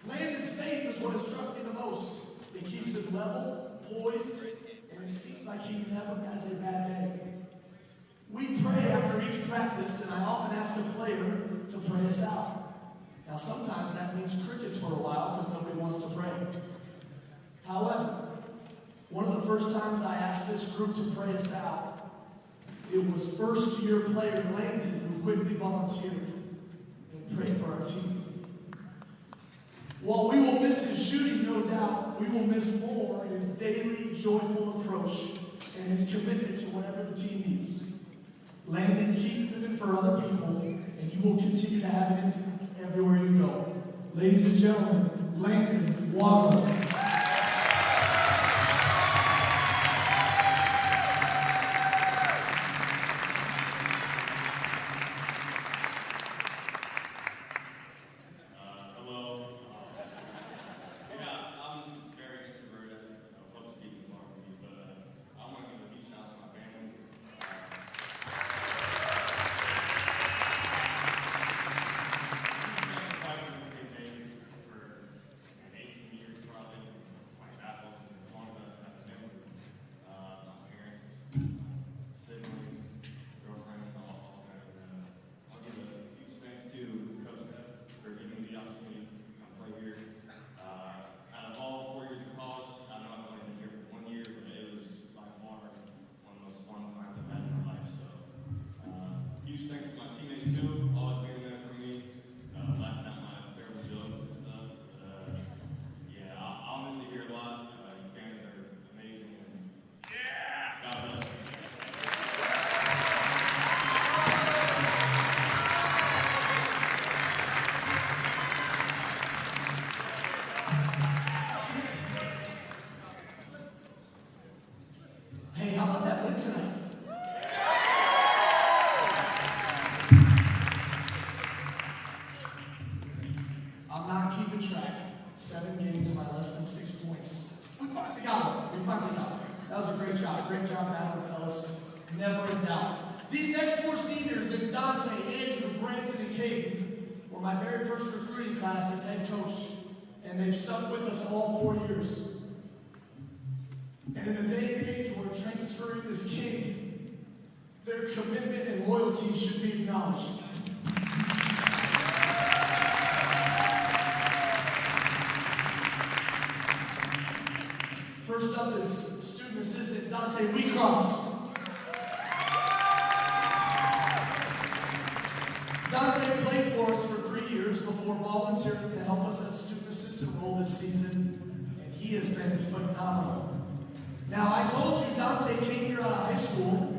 Landon's faith is what has struck me the most. It keeps him level, poised, and it seems like he never has a bad day. We pray after each practice, and I often ask a player to pray us out. Now, sometimes that means crickets for a while because nobody wants to pray. However, one of the first times I asked this group to pray us out, it was first-year player Landon who quickly volunteered and prayed for our team. While we will miss his shooting, no doubt, we will miss more his daily joyful approach and his commitment to whatever the team needs. Landon, keep living for other people, and you will continue to have an impact everywhere you go. Ladies and gentlemen, Landon Waddle. Class as head coach, and they've stuck with us all 4 years. And in a day and age where transferring is king, their commitment and loyalty should be acknowledged. First up is student assistant Dante Wheatcroft. Dante played for us for 3 years before volunteering to help us as a student assistant role this season, and he has been phenomenal. Now, I told you Dante came here out of high school,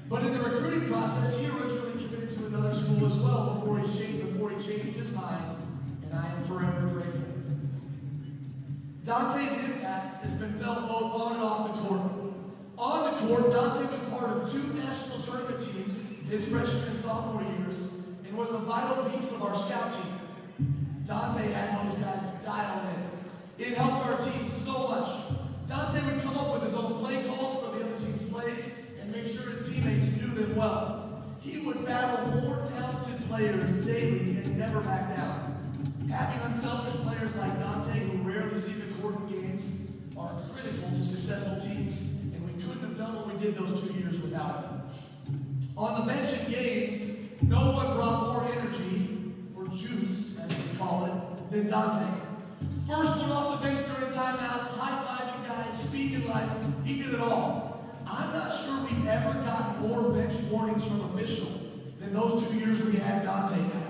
but in the recruiting process, he originally committed to another school as well before he changed his mind, and I am forever grateful. Dante's impact has been felt both on and off the court. On the court, Dante was part of 2 national tournament teams his freshman and sophomore years and was a vital piece of our scout team. Dante had those guys dialed in. It helped our team so much. Dante would come up with his own play calls for the other team's plays and make sure his teammates knew them well. He would battle more talented players daily and never back down. Having unselfish players like Dante who rarely see the court in games are critical to successful teams, and we couldn't have done what we did those 2 years without him. On the bench in games, no one brought more energy, or juice as we call it, than Dante. First one off the bench during timeouts, high-fiving guys, speaking life, he did it all. I'm not sure we've ever gotten more bench warnings from officials than those 2 years we had Dante now.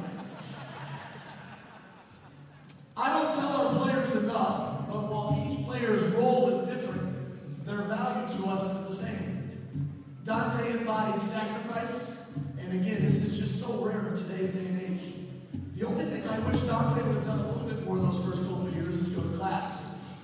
I don't tell our players enough, but while each player's role is different, their value to us is the same. Dante embodied sacrifice, and again, this is just so rare in today's day and age. The only thing I wish Dante would have done a little bit more those first couple of years is go to class.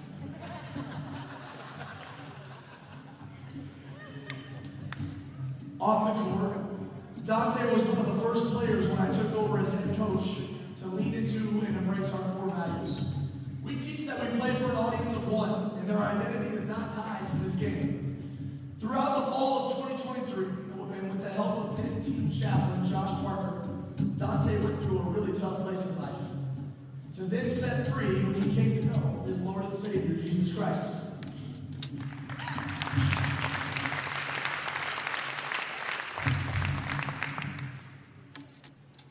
Off the court, Dante was one of the first players when I took over as head coach to lean into and embrace our core values. We teach that we play for an audience of one, and their identity is not tied to this game. Throughout the fall of 2023, and with the help of Benedictine chaplain Josh Parker, Dante went through a really tough place in life, to then set free when he came to know his Lord and Savior, Jesus Christ.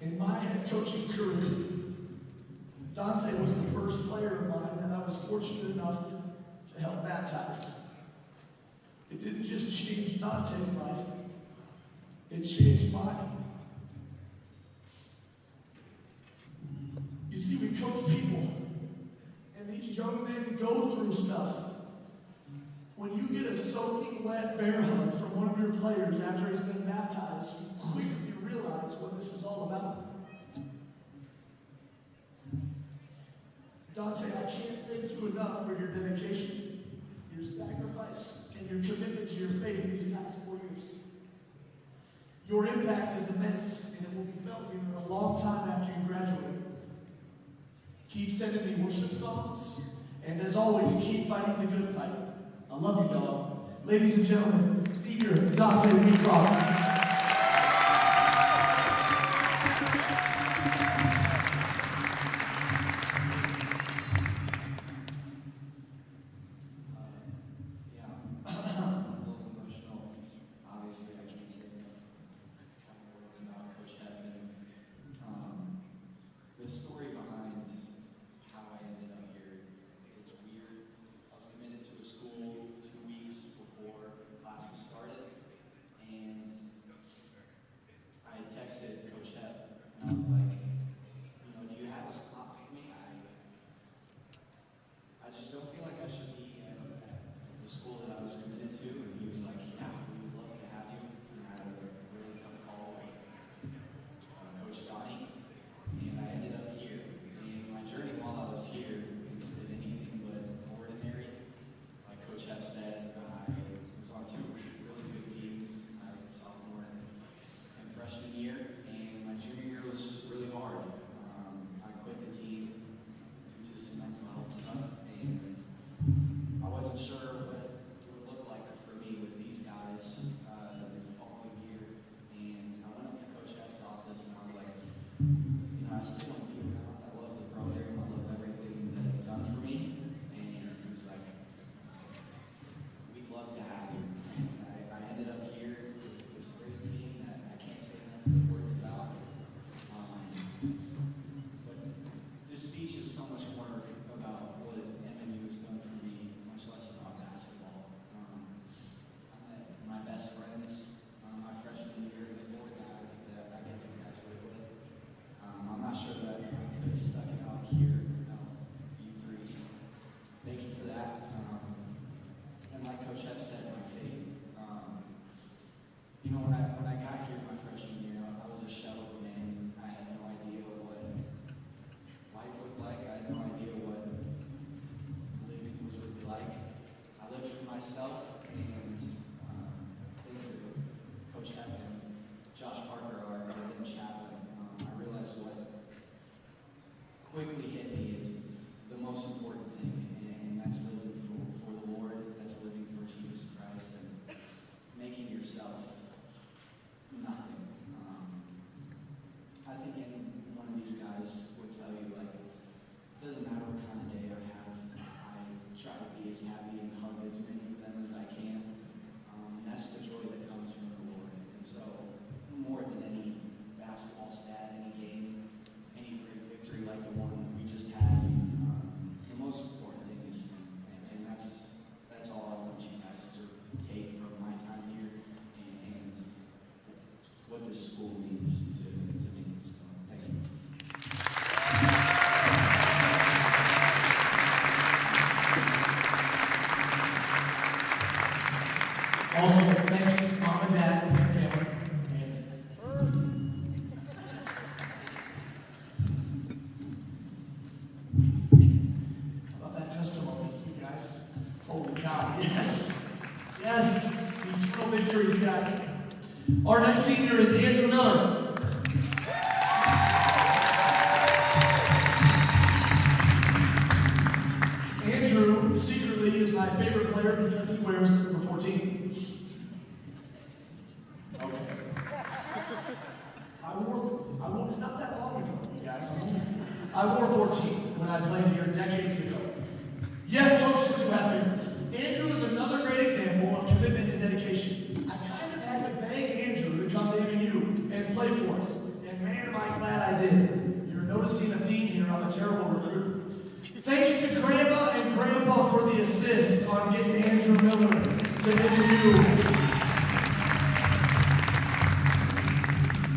In my head coaching career, Dante was the first player of mine that I was fortunate enough to help baptize. It didn't just change Dante's life, it changed mine. You see, we coach people, and these young men go through stuff. When you get a soaking wet bear hug from one of your players after he's been baptized, you quickly realize what this is all about. Dante, I can't thank you enough for your dedication, your sacrifice, and your commitment to your faith these past 4 years. Your impact is immense, and it will be felt here a long time after you graduate. Keep sending me worship songs, and as always, keep fighting the good fight. I love you, dog. Ladies and gentlemen, Senior Dante Wheatcroft. Coach Hep said, my faith. You know, when I got here my freshman year, I was a shell of a man. I had no idea what life was like. I had no idea what living was really like. I lived for myself, and thanks to Coach Hep and Josh Parker, our then chaplain, I realized what quickly hit me is the most important thing, and that's living for the Lord, that's living for Jesus Christ, and making yourself nothing. I think any one of these guys would tell you, like, it doesn't matter what kind of day I have, I try to be as happy and hug as many of them as I can, and that's the joy that comes from the Lord. And so, more than any basketball stat, any game, any great victory like the one we just had, the most important thing is Him, and that's all I want you guys to take from my time here, and what this school means to me. So, thank you. Also, thanks, Mom and Dad and family. How about that testimony, you guys? Holy cow, yes. Yes, eternal victories, guys. Our next senior is Andrew Miller. Andrew, secretly, is my favorite player because he wears number 14. Okay. It's not that long ago, you guys. I wore 14 when I played here decades ago. Yes, coaches do have favorites. Andrew is another great example of commitment and dedication. I kind of had to beg Andrew to come to MNU and play for us. And man, am I glad I did. You're noticing a theme here. I'm a terrible recruiter. Thanks to Grandma and Grandpa for the assist on getting Andrew Miller to MNU.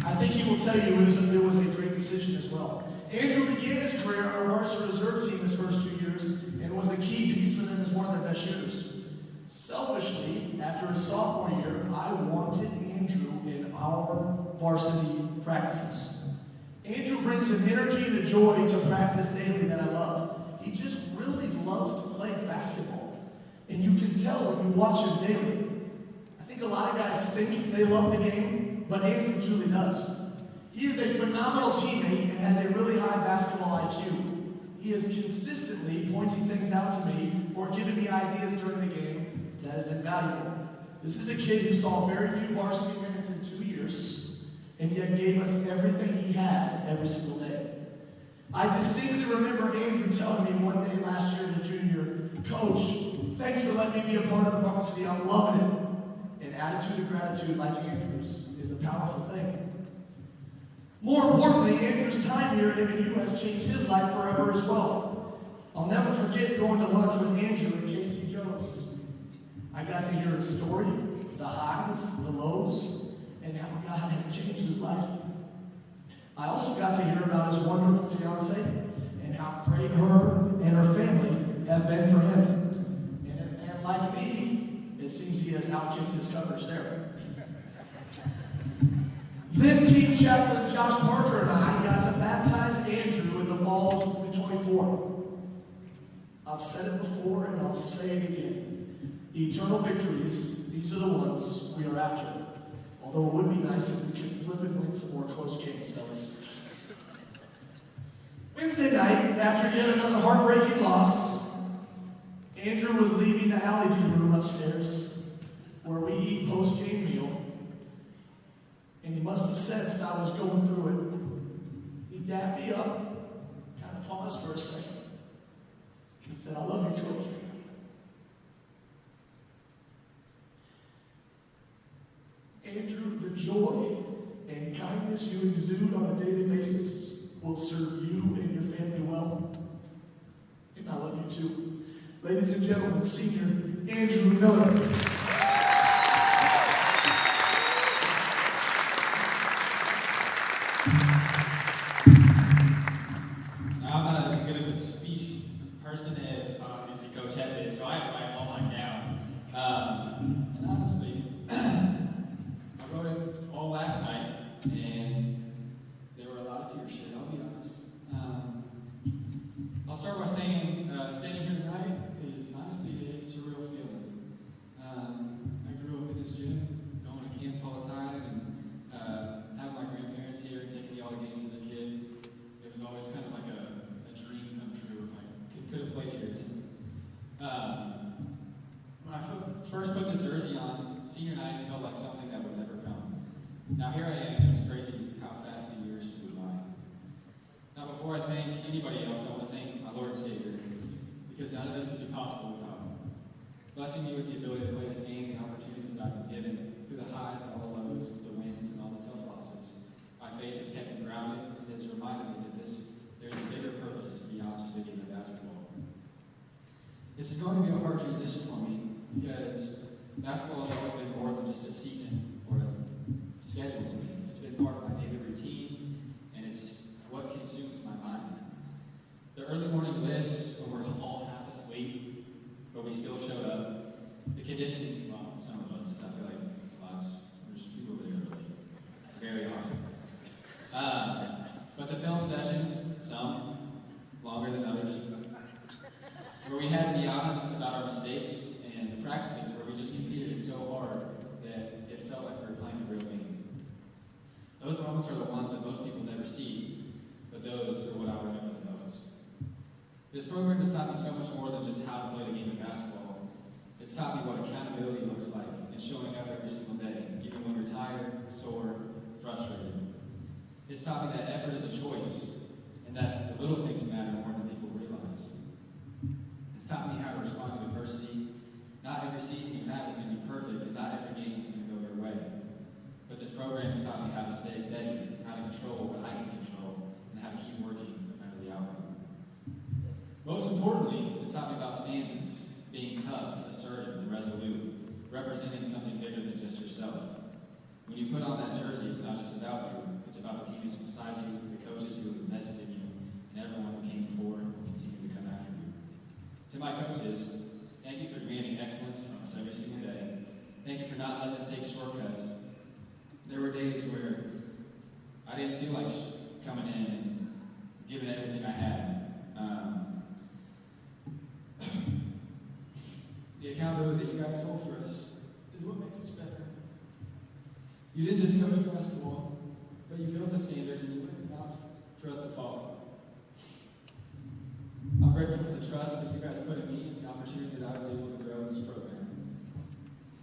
I think he will tell you it was a great decision as well. Andrew began his career on our varsity reserve team his first 2 years and was a key piece for them as one of their best shooters. Selfishly, after his sophomore year, I wanted Andrew in our varsity practices. Andrew brings an energy and a joy to practice daily that I love. He just really loves to play basketball. And you can tell when you watch him daily. I think a lot of guys think they love the game, but Andrew truly does. He is a phenomenal teammate and has a really high basketball IQ. He is consistently pointing things out to me or giving me ideas during the game that is invaluable. This is a kid who saw very few varsity minutes in 2 years, and yet gave us everything he had every single day. I distinctly remember Andrew telling me one day last year in the junior, Coach, thanks for letting me be a part of the varsity. I'm loving it. An attitude of gratitude like Andrew's is a powerful thing. More importantly, Andrew's time here at MNU has changed his life forever as well. I'll never forget going to lunch with Andrew in Casey Jones. I got to hear his story, the highs, the lows, and how God had changed his life. I also got to hear about his wonderful fiancée and how great her and her family have been for him. And like me, it seems he has outkicked his coverage there. Then team chaplain Josh Parker and I got to baptize Andrew in the fall of 2024. I've said it before and I'll say it again. Eternal victories, these are the ones we are after. Although it would be nice if we could flip and win some more close games, fellas. Wednesday night, after yet another heartbreaking loss, Andrew was leaving the alley room upstairs where we eat post-game meal. And he must have sensed I was going through it. He dapped me up, kind of paused for a second, and said, I love you, Coach. Andrew, the joy and kindness you exude on a daily basis will serve you and your family well. And I love you too. Ladies and gentlemen, senior Andrew Miller. I'm not as good of a speech person as Coach Hep is, so I have my own down. And honestly, I wrote it all last night, and there were a lot of tears shed, I'll be honest. I'll start by saying, standing here tonight is honestly a surreal feeling. I grew up in this gym, going to camp all the time, and having my grandparents here and taking me all the games as a kid. It was always kind of like a dream come true if I could have played here. When I first put this jersey on, senior night felt like something that would never come. Now here I am, it's crazy how fast the years flew by. Now before I thank anybody else, I want to thank my Lord and Savior, because none of this would be possible without him. Blessing me with the ability to play this game, the opportunities that I've been given, through the highs and all the lows, the wins and all the tough losses. My faith has kept me grounded and has reminded me that there's a bigger purpose beyond just a game of basketball. This is going to be a hard transition for me, because basketball has always been more than just a season or a schedule to me. It's been part of my daily routine, and it's what consumes my mind. The early morning lifts when we're all half asleep, but we still showed up. The conditioning, well, some of us, I feel like there's people there very often. But the film sessions, some longer than others, where we had to be honest about our mistakes, and the practices where we just competed it so hard that it felt like we were playing a real game. Those moments are the ones that most people never see, but those are what I remember the most. This program has taught me so much more than just how to play the game of basketball. It's taught me what accountability looks like and showing up every single day, even when you're tired, sore, frustrated. It's taught me that effort is a choice, and that the little things matter more than people realize. It's taught me how to respond to adversity. Not every season you have is going to be perfect, and not every game is going to go your way. But this program has taught me how to stay steady, how to control what I can control, and how to keep working no matter the outcome. Most importantly, it's taught me about standards, being tough, assertive, and resolute, representing something bigger than just yourself. When you put on that jersey, it's not just about you, it's about the team that's beside you, the coaches who have invested in you, and everyone who came forward and will continue to come after you. To my coaches, thank you for demanding excellence from us every single day. Thank you for not letting us take shortcuts. There were days where I didn't feel like coming in and giving everything I had. The accountability that you guys hold for us is what makes us better. You didn't just coach basketball, but you built the standards and you left them out for us to follow. I'm grateful for the trust that you guys put in me and the opportunity that I was able to grow in this program.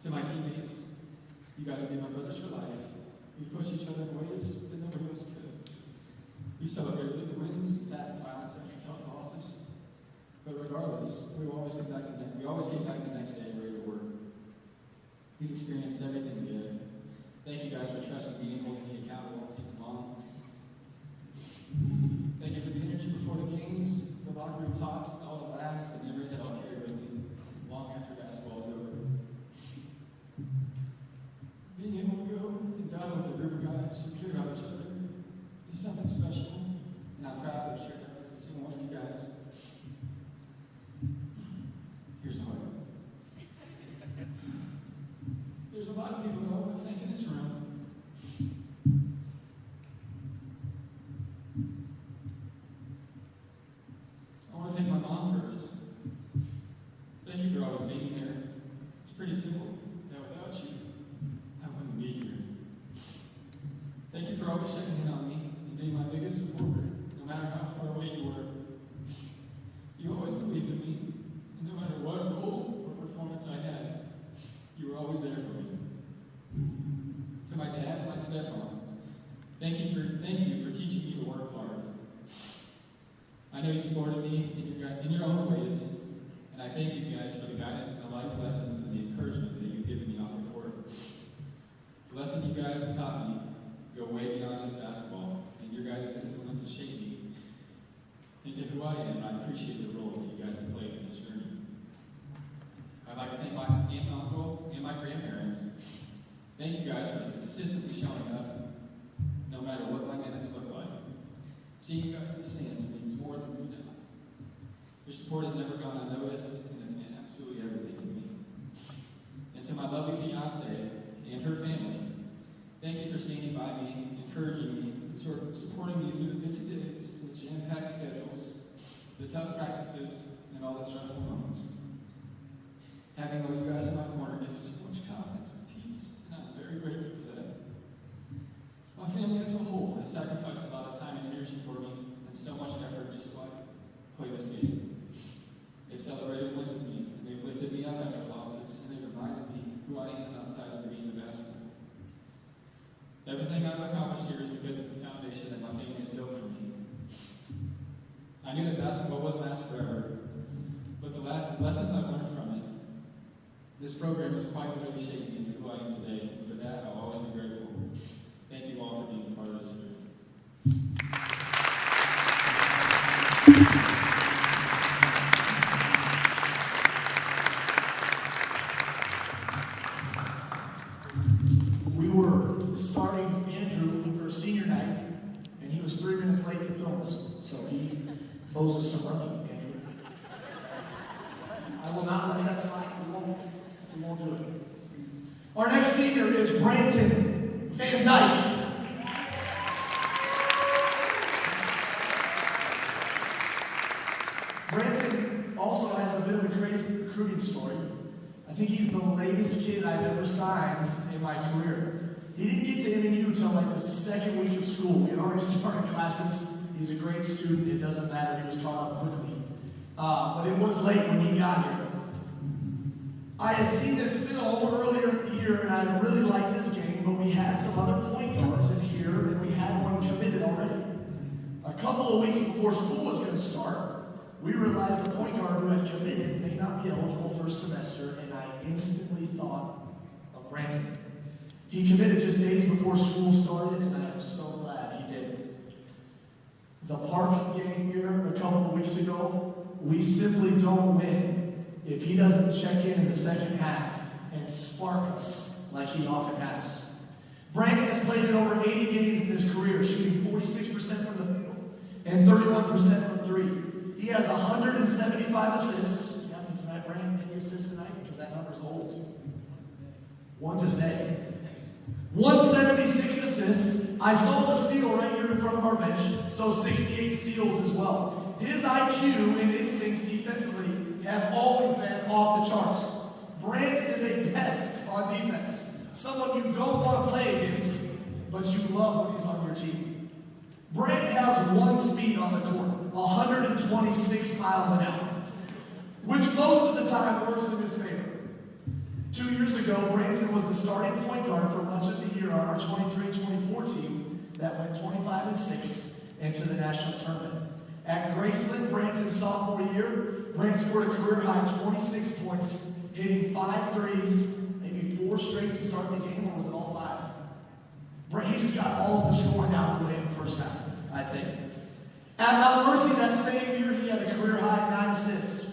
To my teammates, you guys will be my brothers for life. We've pushed each other in ways that nobody else could. You celebrated big wins and sat in silence after tough losses. But regardless, we always came back the next day ready to work. We've experienced everything together. Thank you guys for trusting me and holding me accountable all season long. Thank you for the energy before the games, the locker room talks, all the laughs, the memories that I'll carry with me long after basketball is over. Being able to go and battle with a group of guys who care about each other is something special, and I'm proud to have shared that with every single one of you guys. Here's a hug. There's a lot of people that I want to thank in this room. I want to thank my mom first. Thank you for always being there. It's pretty simple that without you, I wouldn't be here. Thank you for always checking in on me and being my biggest supporter, no matter how far away you were. You always believed in me, and no matter what role or performance I had, you were always there for me. To my dad and my stepmom, thank you for teaching me to work hard. I know you've supported me in your own ways, and I thank you guys for the guidance and the life lessons and the encouragement that you've given me off the court. The lesson you guys have taught me go way beyond just basketball, and your guys' influence has shaped me into who I am, and I appreciate the role that you guys have played in this journey. I'd like to thank my aunt and uncle and my grandparents. Thank you guys for consistently showing up, no matter what my minutes look like. Seeing you guys in the stands means more than you know. Your support has never gone unnoticed, and it's meant absolutely everything to me. my lovely fiance and her family, thank you for standing by me, encouraging me, and supporting me through the busy days with jam-packed schedules, the tough practices, and all the stressful moments. Having all you guys in my corner gives me so much confidence and peace, and I'm very grateful for that. My family as a whole has sacrificed a lot of time and energy for me, and so much effort just to play this game. They've celebrated wins with me, and they've lifted me up after losses, and they've reminded me who I am outside of the game of basketball. Everything I've accomplished here is because of the foundation that my family has built for me. I knew that basketball wouldn't last forever, but the lessons I've learned from it, this program has quite literally shaped me into who I am today, and for that I'll always be grateful. Thank you all for being a part of this journey. We were starting Andrew for senior night, and he was 3 minutes late to film this one, so he owes us some money, Andrew. I will not let that slide. We won't do it. Our next senior is Branton Van Dyke. Branton also has a bit of a crazy recruiting story. I think he's the latest kid I've ever signed in my career. He didn't get to MNU until like the second week of school. We had already started classes. He's a great student. It doesn't matter. He was caught up quickly. But it was late when he got here. I had seen this film earlier in the year, and I really liked his game, but we had some other point guards in here, and we had one committed already. A couple of weeks before school was going to start, we realized the point guard who had committed may not be eligible for a semester, and I instantly thought of Branton. He committed just days before school started, and I am so glad he did. The Park game here a couple of weeks ago, we simply don't win if he doesn't check in the second half and spark us like he often has. Branton has played in over 80 games in his career, shooting 46% from the field and 31% from three. He has 175 assists. Yeah, tonight, Branton, any assists tonight? Because that number's old. One to say. 176 assists. I saw the steal right here in front of our bench, so 68 steals as well. His IQ and instincts defensively have always been off the charts. Brant is a pest on defense. Someone you don't want to play against, but you love when he's on your team. Brant has one speed on the court, 126 miles an hour, which most of the time works in his favor. 2 years ago, Branton was the starting point guard for much of the year on our 23-24 team that went 25-6 into the national tournament. At Graceland, Branton's sophomore year, Brant scored a career-high 26 points, hitting 5 threes, maybe 4 straight to start the game, or was it all 5? Brant, he just got all of the scoring out of the way in the first half, I think. At Mount Mercy that same year, he had a career-high 9 assists.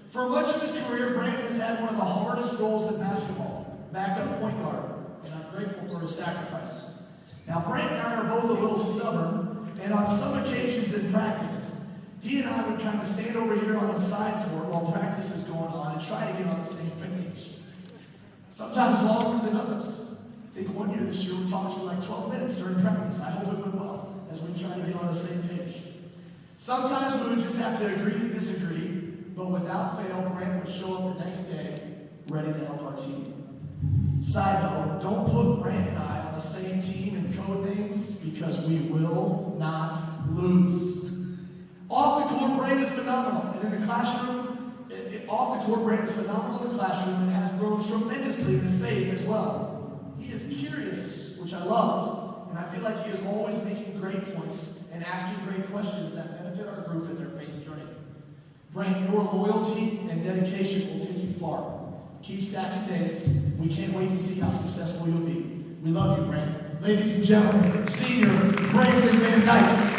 For much of his career, Brant has had one of the hardest roles in basketball, backup point guard, and I'm grateful for his sacrifice. Now, Brant and I are both a little stubborn, and on some occasions in practice, he and I would kind of stand over here on the side court while practice is going on and try to get on the same page. Sometimes longer than others. I think one year this year we talked for like 12 minutes during practice. I hope it went well as we try to get on the same page. Sometimes we would just have to agree to disagree, but without fail, Brant would show up the next day ready to help our team. Side note, don't put Brant and I on the same team in code names because we will not lose. Off the court, Brant is phenomenal, and in the classroom, off the court, Brant is phenomenal in the classroom and has grown tremendously in his faith as well. He is curious, which I love, and I feel like he is always making great points and asking great questions that benefit our group in their faith journey. Brant, your loyalty and dedication will take you far. Keep stacking days. We can't wait to see how successful you'll be. We love you, Brant. Ladies and gentlemen, senior Branton Van Dyke.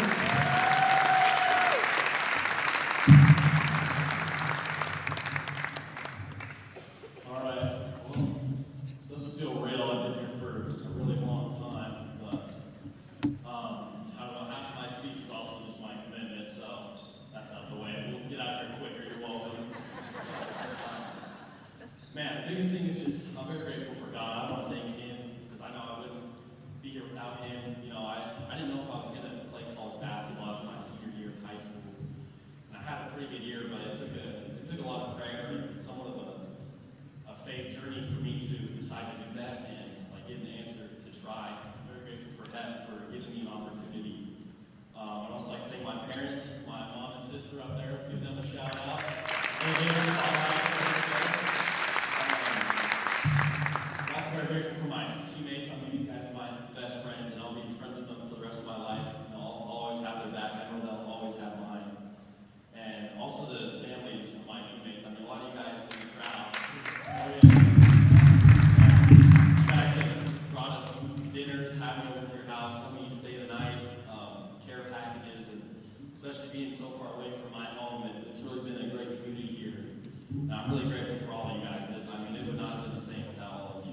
Man, the biggest thing is just I'm very grateful for God. I want to thank Him because I know I wouldn't be here without Him. You know, I didn't know if I was going to play college basketball after my senior year of high school. And I had a pretty good year, but it took a lot of prayer and somewhat of a faith journey for me to decide to do that and like get an answer to try. I'm very grateful for that, for giving me an opportunity. I'd also like to thank my parents, my mom and sister up there. Let's give them a shout out. They gave us all I'm also very grateful for my teammates. I mean, these guys are my best friends, and I'll be friends with them for the rest of my life. And I'll always have their back. I know they'll always have mine. And also the families of my teammates. I mean, a lot of you guys in the crowd. You guys have brought us dinners, having over to your house. Some of you stay the night, care packages, and especially being so far away from my home. It's really been a great community here. And I'm really grateful for all of you guys. I mean, it would not have been the same without all of you.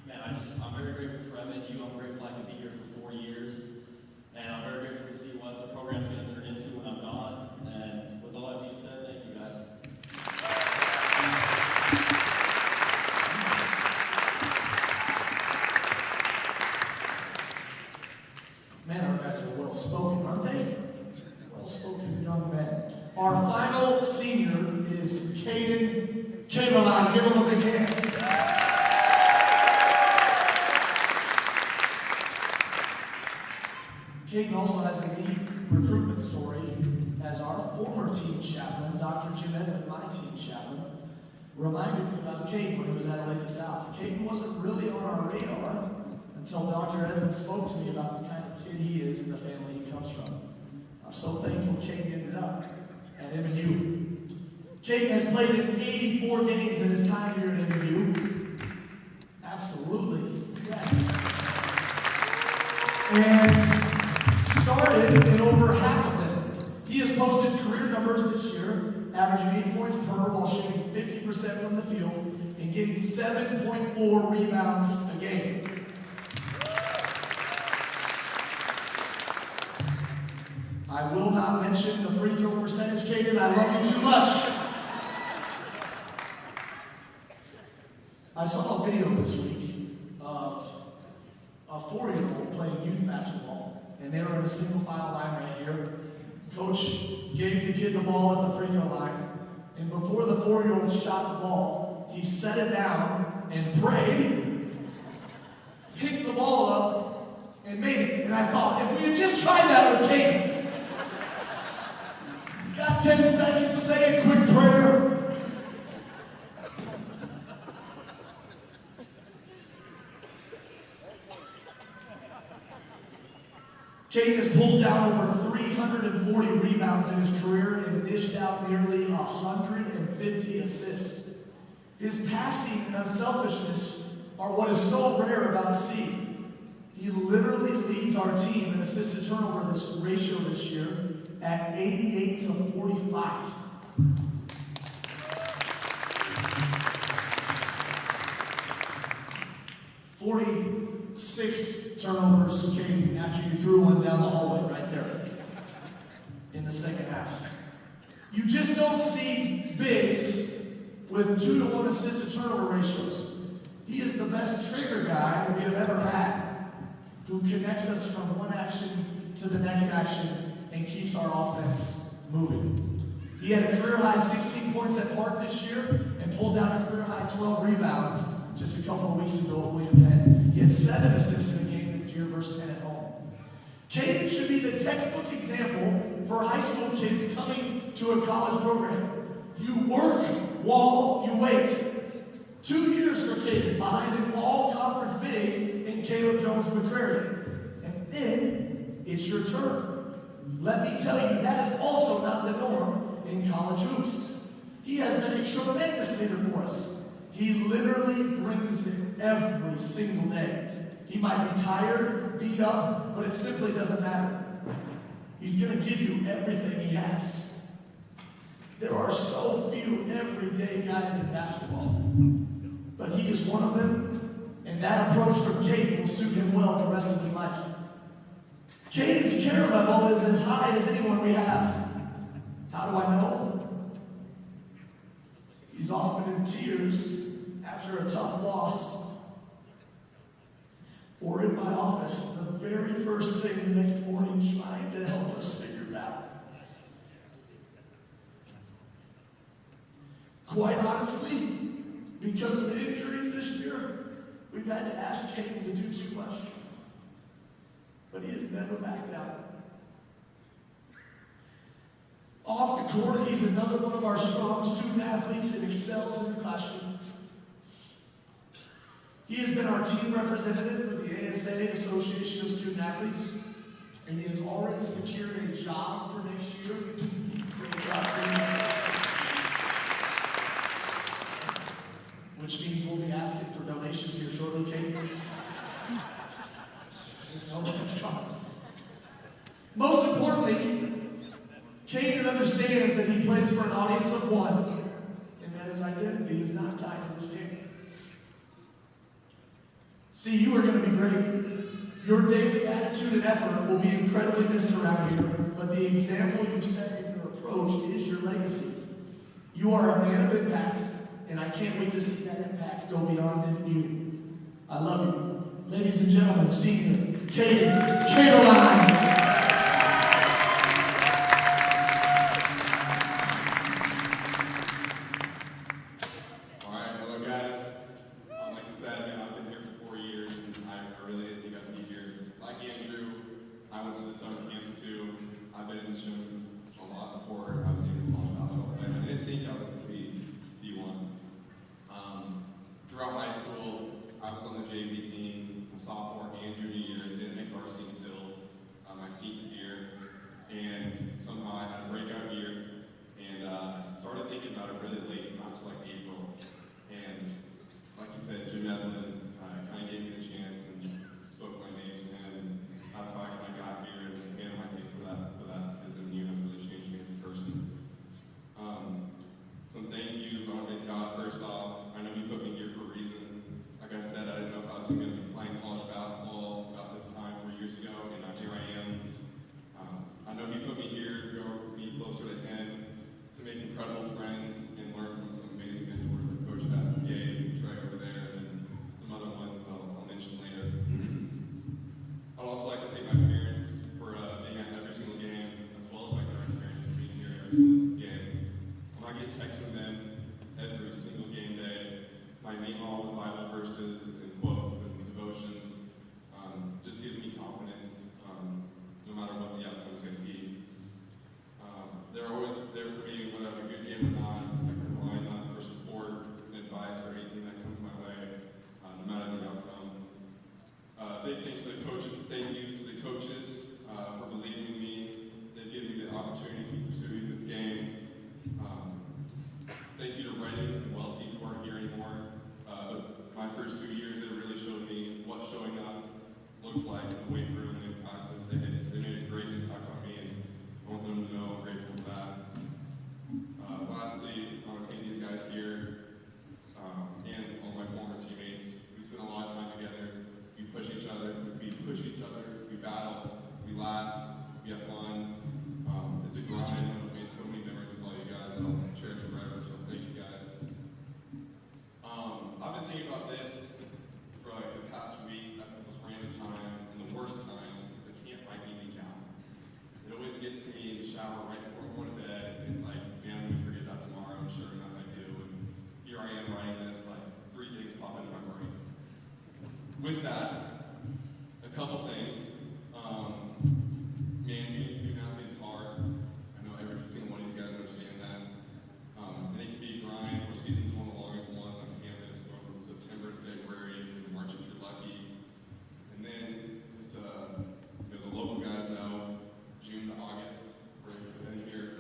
Man, I'm very grateful for MNU. I'm grateful I could be here for 4 years. And I'm very grateful to see what the program's going to turn into when I'm gone. And with all that being said, thank you guys. Man, our guys are well spoken, aren't they? Well spoken young men. Our final senior is Caden Caroline. Give him a big hand. Caden also has a neat recruitment story as our former team chaplain, Dr. Jim Edlin, my team chaplain, reminded me about Caden when he was at Lake South. Caden wasn't really on our radar until Dr. Edlin spoke to me about the kind of kid he is and the family he comes from. I'm so thankful Caden ended up at MNU. Caden has played in 84 games in his time here at MNU. Absolutely, yes. And started in over half of them. He has posted career numbers this year, averaging 8 points per while shooting 50% from the field and getting 7.4 rebounds a game. I will not mention the free throw percentage, Caden. I love you too much. I saw a video this week of a 4-year-old playing youth basketball, and they were in a single file line right here. Coach gave the kid the ball at the free throw line, and before the 4-year-old shot the ball, he set it down and prayed, picked the ball up, and made it. And I thought, if we had just tried that with Caden, got 10 seconds, say a quick prayer. Caden has pulled down over 340 rebounds in his career and dished out nearly 150 assists. His passing and unselfishness are what is so rare about C. He literally leads our team in assist to turnover ratio this year at 88 to 45. Six turnovers came after you threw one down the hallway right there in the second half. You just don't see bigs with 2-to-1 assist to turnover ratios. He is the best trigger guy we have ever had, who connects us from one action to the next action and keeps our offense moving. He had a career-high 16 points at Park this year and pulled down a career-high 12 rebounds just a couple of weeks ago at William Penn. He had 7 assists in the game this year versus Penn at home. Caden should be the textbook example for high school kids coming to a college program. You work while you wait. 2 years for Caden behind an all-conference big in Caleb Jones-McCrary. And then it's your turn. Let me tell you, that is also not the norm in college hoops. He has been a tremendous leader for us. He literally brings it every single day. He might be tired, beat up, but it simply doesn't matter. He's going to give you everything he has. There are so few everyday guys in basketball, but he is one of them, and that approach from Caden will suit him well the rest of his life. Caden's care level is as high as anyone we have. How do I know? He's often in tears after a tough loss. Or in my office, the very first thing the next morning, trying to help us figure it out. Quite honestly, because of injuries this year, we've had to ask Caden to do too much. But he has never backed out. Off the court, he's another one of our strong student athletes and excels in the classroom. He has been our team representative for the ASA, Association of Student Athletes, and he has already secured a job for next year. Great job, team. Which means we'll be asking for donations here shortly, Kate. Just know that's coming. Most importantly, Caden understands that he plays for an audience of one, and that his identity is not tied to this game. See, you are going to be great. Your daily attitude and effort will be incredibly missed around here, but the example you've set in your approach is your legacy. You are a man of impact, and I can't wait to see that impact go beyond MNU. I love you. Ladies and gentlemen, senior Caden Caroline. With that, a couple things. Man, being a student athlete is hard. I know every single one of you guys understand that. And it can be a grind. Our season's one of the longest ones on campus, going from September to February, and March if you're lucky. And then with the local guys know, June to August, we're in here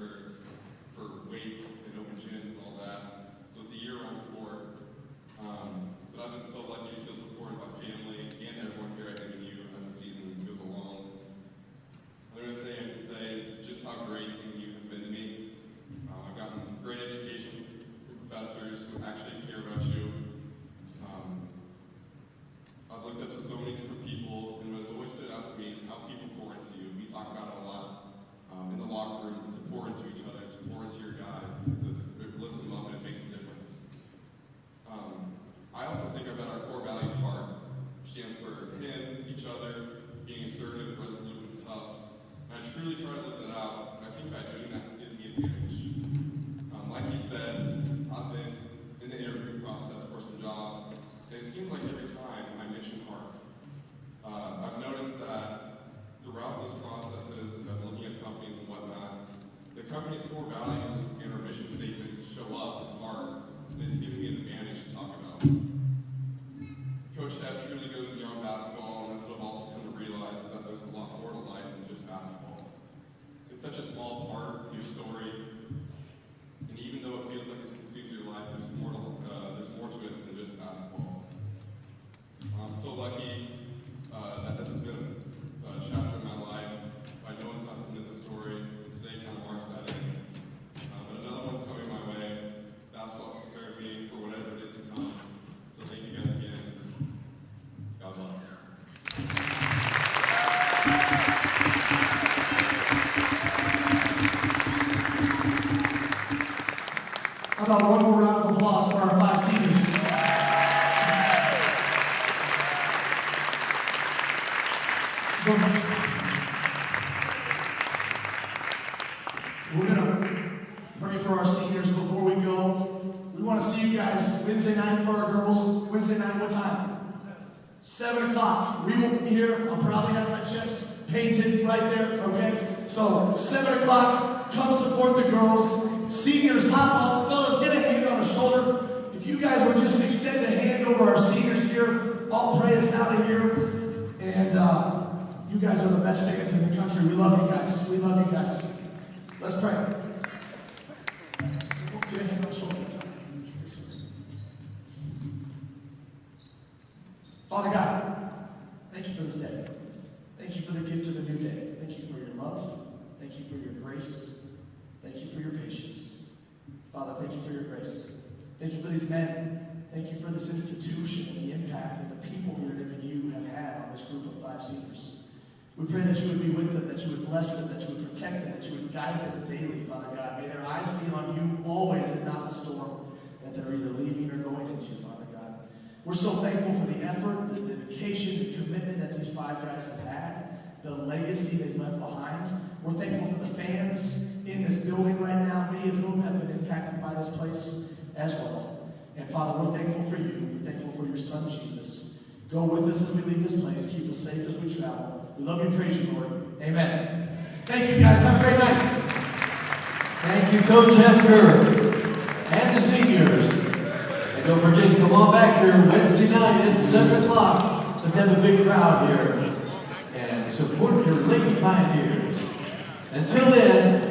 for weights and open gyms and all that. So it's a year-round sport. But I've been so lucky to feel supported by family and everyone here at MNU as the season goes along. Another thing I can say is just how great MNU has been to me. I've gotten great education from professors who actually care about you. I've looked up to so many different people, and what has always stood out to me is how people pour into you. We talk about it a lot in the locker room, to pour into each other, to pour into your guys, because it lifts them up and it makes a difference. also think about our core values HEART, which stands for him, each other, being assertive, resolute, and tough. And I truly try to live that out, and I think by doing that, it's given me an advantage. Like he said, I've been in the interview process for some jobs, and it seems like every time I mention HEART, I've noticed that throughout those processes of looking at companies and whatnot, the company's core values and our mission statements show up in HEART, and it's giving me an advantage to talk about. Coach Ed truly goes beyond basketball, and that's what I've also come to realize is that there's a lot more to life than just basketball. It's such a small part of your story, and even though it feels like it consumes your life, there's more to it than just basketball. I'm so lucky that this has been a chapter in my life. I know it's not the end of the story, and today kind of marks that end. But another one's coming my way. Basketball's prepared me for whatever it is to come. So thank you guys again. God bless. How about one more round of applause for our 5 seniors? We're going to pray for our seniors before we go. We want to see you guys Wednesday night for our girls. Wednesday night, what time? 7 o'clock. We will be here. I'll probably have my chest painted right there, okay? So, 7 o'clock, come support the girls. Seniors, hop up. Fellas, get a hand on a shoulder. If you guys would just extend a hand over our seniors here, I'll pray us out of here. And you guys are the best fans in the country. We love you guys. We love you guys. Let's pray. Get a hand on the shoulder. Father God, thank you for this day. Thank you for the gift of a new day. Thank you for your love. Thank you for your grace. Thank you for your patience. Father, thank you for your grace. Thank you for these men. Thank you for this institution and the impact that the people here at MNU have had on this group of 5 seniors. We pray that you would be with them, that you would bless them, that you would protect them, that you would guide them daily, Father God. May their eyes be on you always and not the storm that they're either leaving or going into, Father God. We're so thankful for the effort, the dedication, the commitment that these 5 guys have had, the legacy they've left behind. We're thankful for the fans in this building right now, many of whom have been impacted by this place as well. And Father, we're thankful for you. We're thankful for your Son, Jesus. Go with us as we leave this place. Keep us safe as we travel. We love you and praise you, Lord. Amen. Thank you, guys. Have a great night. Thank you, Coach Hefker and the seniors. And don't forget, come on back here Wednesday night at 7 o'clock. Let's have a big crowd here. And support your Lady Pioneers. Until then,